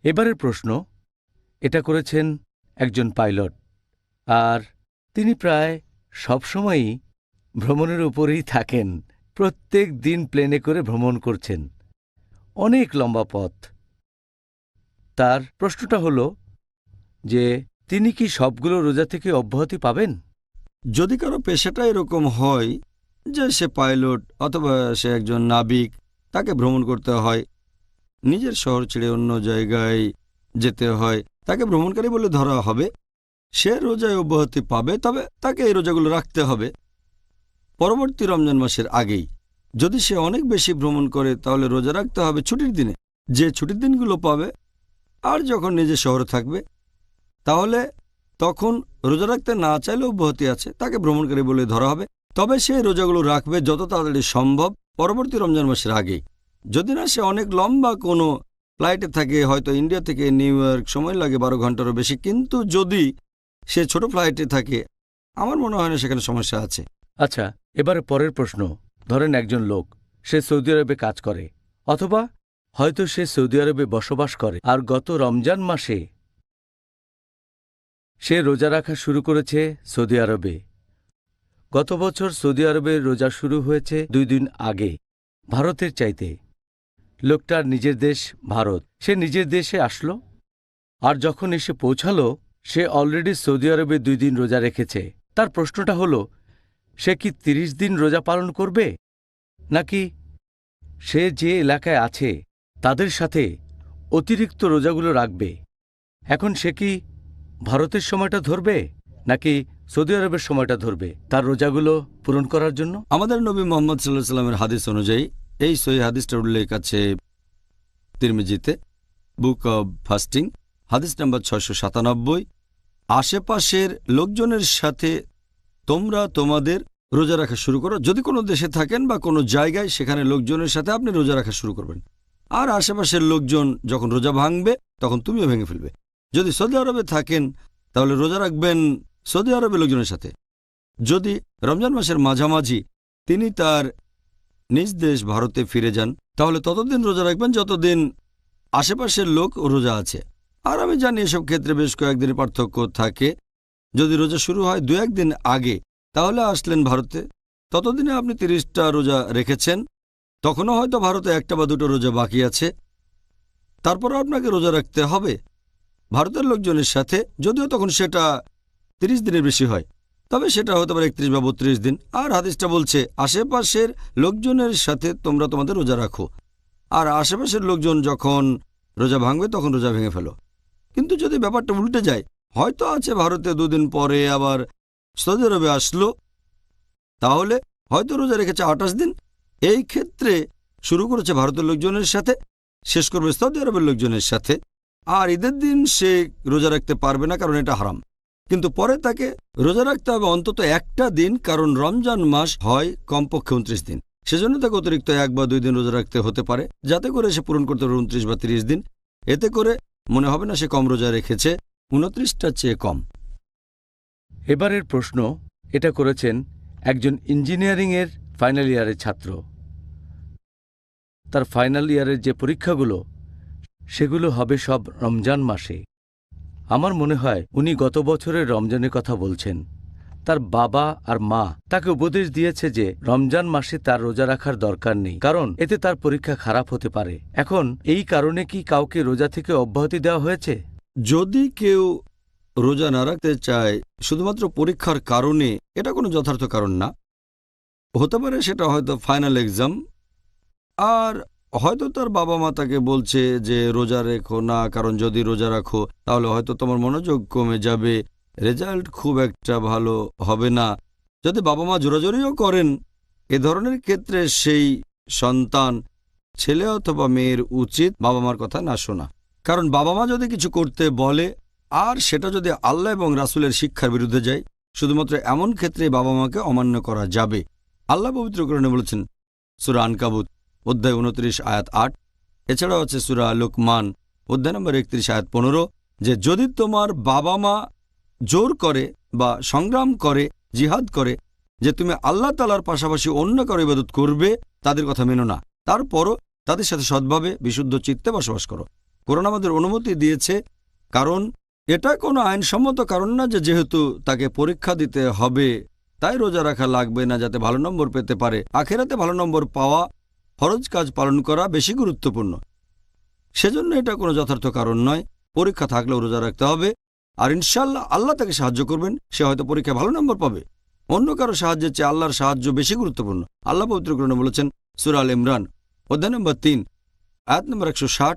S1: এবারের প্রশ্ন, এটা করেছেন একজন পাইলট, আর তিনি প্রায় সবসময়ই ভ্রমণের উপরেই থাকেন। প্রত্যেক দিন প্লেনে করে ভ্রমণ করছেন, অনেক লম্বা পথ। তার প্রশ্নটা হলো যে তিনি কি সবগুলো রোজা থেকে অব্যাহতি পাবেন?
S3: যদি কারো পেশাটা এরকম হয় যে সে পাইলট অথবা সে একজন নাবিক, তাকে ভ্রমণ করতে হয়, নিজের শহর ছেড়ে অন্য জায়গায় যেতে হয়, তাকে ভ্রমণকারী বলে ধরা হবে। সে রোজায় অব্যাহতি পাবে, তবে তাকে এই রোজাগুলো রাখতে হবে পরবর্তী রমজান মাসের আগেই। যদি সে অনেক বেশি ভ্রমণ করে তাহলে রোজা রাখতে হবে ছুটির দিনে, যে ছুটির দিনগুলো পাবে। আর যখন নিজের শহরে থাকবে তাহলে তখন রোজা রাখতে না চাইলে অব্যাহতি আছে, তাকে ভ্রমণকারী বলে ধরা হবে। তবে সে রোজাগুলো রাখবে যত তাড়াতাড়ি সম্ভব পরবর্তী রমজান মাসের আগেই। যদি না সে অনেক লম্বা কোনো ফ্লাইটে থাকে, হয়তো ইন্ডিয়া থেকে নিউ ইয়র্ক, সময় লাগে 12 ঘন্টারও বেশি, কিন্তু যদি সে ছোট ফ্লাইটে থাকে, আমার মনে হয় না সেখানে সমস্যা আছে।
S1: আচ্ছা, এবারে পরের প্রশ্ন, ধরেন একজন লোক, সে সৌদি আরবে কাজ করে, অথবা হয়তো সে সৌদি আরবে বসবাস করে, আর গত রমজান মাসে সে রোজা রাখা শুরু করেছে সৌদি আরবে। গত বছর সৌদি আরবে রোজা শুরু হয়েছে 2 দিন আগে, ভারতের চাইতে। লোকটার নিজের দেশ ভারত, সে নিজের দেশে আসলো, আর যখন এসে পৌঁছালো সে অলরেডি সৌদি আরবে 2 দিন রোজা রেখেছে। তার প্রশ্নটা হলো, সে কি 30 দিন রোজা পালন করবে, নাকি সে যে এলাকায় আছে তাদের সাথে অতিরিক্ত রোজাগুলো রাখবে? এখন সে কি ভারতের সময়টা ধরবে নাকি সৌদি আরবের সময়টা ধরবে তার রোজাগুলো পূরণ করার জন্য?
S3: আমাদের নবী মুহাম্মদ সাল্লাল্লাহু আলাইহি ওয়াসাল্লামের হাদিস অনুযায়ী, এই সহিহ হাদিসটার উল্লেখ আছে তিরমিজিতে, বুক অব ফাস্টিং, হাদিস নাম্বার 697। আশেপাশের লোকজনের সাথে তোমরা তোমাদের রোজা রাখা শুরু করো। যদি কোনো দেশে থাকেন বা কোনো জায়গায়, সেখানে লোকজনের সাথে আপনি রোজা রাখা শুরু করবেন। আর আশেপাশের লোকজন যখন রোজা ভাঙবে তখন তুমিও ভেঙে ফেলবে। যদি সৌদি আরবে থাকেন তাহলে রোজা রাখবেন সৌদি আরবের লোকজনের সাথে। যদি রমজান মাসের মাঝামাঝি তিনি তার নিজ দেশ ভারতে ফিরে যান, তাহলে ততদিন রোজা রাখবেন যতদিন আশেপাশের লোক রোজা আছে। আর আমি জানি এসব ক্ষেত্রে বেশ কয়েকদিনের পার্থক্য থাকে। যদি রোজা শুরু হয় 2-1 দিন আগে, তাহলে আসলেন ভারতে, ততদিনে আপনি 30টা রোজা রেখেছেন, তখনও হয়তো ভারতে 1টা বা 2টো রোজা বাকি আছে। তারপরও আপনাকে রোজা রাখতে হবে ভারতের লোকজনের সাথে, যদিও তখন সেটা 30 দিনের বেশি হয়, তবে সেটা হতে পারে 31 বা 32 দিন। আর হাদিসটা বলছে আশেপাশের লোকজনের সাথে তোমরা তোমাদের রোজা রাখো, আর আশেপাশের লোকজন যখন রোজা ভাঙবে তখন রোজা ভেঙে ফেলো। কিন্তু যদি ব্যাপারটা উল্টে যায়, হয়তো আছে ভারতে 2 দিন পরে আবার সৌদি আরবে আসলো, তাহলে হয়তো রোজা রেখেছে 28 দিন, এই ক্ষেত্রে শুরু করেছে ভারতের লোকজনের সাথে, শেষ করবে সৌদি আরবের লোকজনের সাথে। আর ঈদের দিন সে রোজা রাখতে পারবে না, কারণ এটা হারাম। কিন্তু পরে তাকে রোজা রাখতে হবে অন্তত 1টা দিন, কারণ রমজান মাস হয় কমপক্ষে 29 দিন। সেজন্য তাকে অতিরিক্ত 1 বা 2 দিন রোজা রাখতে হতে পারে, যাতে করে সে পূরণ করতে পারে 29 বা 30 দিন। এতে করে মনে হবে না সে কম রোজা রেখেছে, 29টার চেয়ে কম।
S1: এবারের প্রশ্ন এটা করেছেন একজন ইঞ্জিনিয়ারিংয়ের ফাইনাল ইয়ারের ছাত্র। তার ফাইনাল ইয়ারের যে পরীক্ষাগুলো, সেগুলো হবে সব রমজান মাসে। আমার মনে হয় উনি গত বছরের রমজানের কথা বলছেন। তার বাবা আর মা তাকে উপদেশ দিয়েছে যে রমজান মাসে তার রোজা রাখার দরকার নেই, কারণ এতে তার পরীক্ষা খারাপ হতে পারে। এখন এই কারণে কি কাউকে রোজা থেকে অব্যাহতি দেওয়া হয়েছে?
S3: যদি কেউ রোজা না রাখতে চায় শুধুমাত্র পরীক্ষার কারণে, এটা কোনো যথার্থ কারণ না। হতে পারে সেটা হয়তো ফাইনাল এক্সাম, আর হয়তো তার বাবা মা তাকে বলছে যে রোজা রেখো না, কারণ যদি রোজা রাখো তাহলে হয়তো তোমার মনোযোগ কমে যাবে, রেজাল্ট খুব একটা ভালো হবে না। যদি বাবা মা জোরাজোরিও করেন, এ ধরনের ক্ষেত্রে সেই সন্তান, ছেলে অথবা মেয়ের উচিত বাবা মার কথা না শোনা। কারণ বাবা মা যদি কিছু করতে বলে আর সেটা যদি আল্লাহ এবং রাসূলের শিক্ষার বিরুদ্ধে যায়, শুধুমাত্র এমন ক্ষেত্রে বাবা মাকে অমান্য করা যাবে। আল্লাহ পবিত্র কোরআনে বলেছেন সূরা আনকাবুত অধ্যায় 29 আয়াত 8, এছাড়াও আছে সূরা লুকমান অধ্যায় নম্বর 31 আয়াত 15, যে যদি তোমার বাবা মা জোর করে বা সংগ্রাম করে, জিহাদ করে যে তুমি আল্লাহ তাআলার পাশাপাশি অন্য কারো ইবাদত করবে, তাদের কথা মেনো না, তারপরও তাদের সাথে সৎভাবে বিশুদ্ধ চিত্তে বসবাস করো। কোরআন আমাদের অনুমতি দিয়েছে, কারণ এটা কোনো আইনসম্মত কারণ না যে যেহেতু তাকে পরীক্ষা দিতে হবে তাই রোজা রাখা লাগবে না যাতে ভালো নম্বর পেতে পারে। আখেরাতে ভালো নম্বর পাওয়া, ফরজ কাজ পালন করা বেশি গুরুত্বপূর্ণ। সেজন্য এটা কোনো যথার্থ কারণ নয়। পরীক্ষা থাকলেও রোজা রাখতে হবে, আর ইনশাআল্লাহ আল্লাহ তাকে সাহায্য করবেন, সে হয়তো পরীক্ষায় ভালো নম্বর পাবে। অন্য কারো সাহায্যের চেয়ে আল্লাহর সাহায্য বেশি গুরুত্বপূর্ণ। আল্লাহ পবিত্র কোরআনে বলেছেন সূরা আল ইমরান অধ্যায় নম্বর 3 আয়াত নম্বর 160,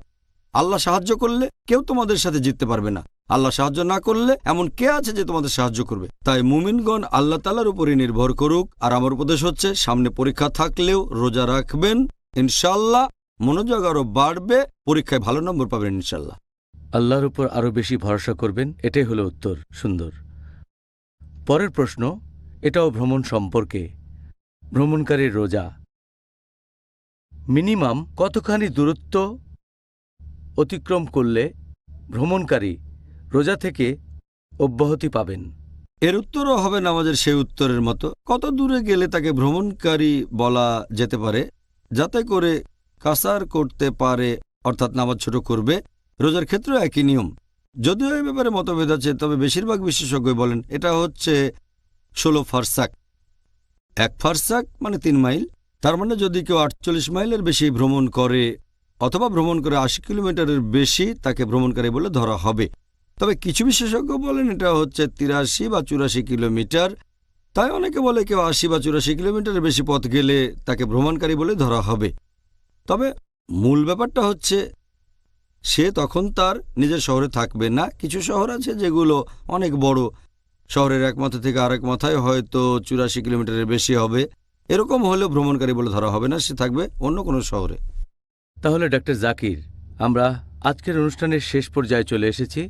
S3: আল্লাহ সাহায্য করলে কেউ তোমাদের সাথে জিততে পারবে না, আল্লাহ সাহায্য না করলে এমন কে আছে যে তোমাদের সাহায্য করবে। তাই মুমিনগণ আল্লাহ তাআলার উপরই নির্ভর করুক। আর আমার উপদেশ হচ্ছে, সামনে পরীক্ষা থাকলেও রোজা রাখবেন, ইনশাআল্লাহ মনোযোগ আরও বাড়বে, পরীক্ষায় ভালো নম্বর পাবেন ইনশাআল্লাহ।
S1: আল্লাহর উপর আরও বেশি ভরসা করবেন, এটাই হলো উত্তর। সুন্দর। পরের প্রশ্ন এটাও ভ্রমণ সম্পর্কে। ভ্রমণকারীর রোজা মিনিমাম কতখানি দূরত্ব অতিক্রম করলে ভ্রমণকারী রোজা থেকে অব্যাহতি পাবেন?
S3: এর উত্তরও হবে নামাজের সেই উত্তরের মতো। কত দূরে গেলে তাকে ভ্রমণকারী বলা যেতে পারে, যাতে করে কাসার করতে পারে, অর্থাৎ নামাজ ছোট করবে। রোজার ক্ষেত্রেও একই নিয়ম, যদিও এই ব্যাপারে মতভেদ আছে, তবে বেশিরভাগ বিশেষজ্ঞ বলেন এটা হচ্ছে 16 ফারসাক। 1 ফারসাক মানে 3 মাইল। তার মানে যদি কেউ 48 মাইলের বেশি ভ্রমণ করে অথবা ভ্রমণ করে 80 কিলোমিটারের বেশি, তাকে ভ্রমণকারী বলে ধরা হবে। তবে কিছু বিশেষজ্ঞ বলেন এটা হচ্ছে 83 বা 84 কিলোমিটার। তাই অনেকে বলে কেউ 80 বা 84 কিলোমিটারের বেশি পথ গেলে তাকে ভ্রমণকারী বলে ধরা হবে। তবে মূল ব্যাপারটা হচ্ছে সে তখন তার নিজের শহরে থাকবে না। কিছু শহর আছে যেগুলো অনেক বড়, শহরের এক মাথা থেকে আরেক মাথায় হয়তো 84 কিলোমিটারের বেশি হবে। এরকম হলেও ভ্রমণকারী বলে ধরা হবে না, সে থাকবে অন্য কোনো শহরে।
S1: তাহলে ডক্টর জাকির, আমরা আজকের অনুষ্ঠানের শেষ পর্যায়ে চলে এসেছি।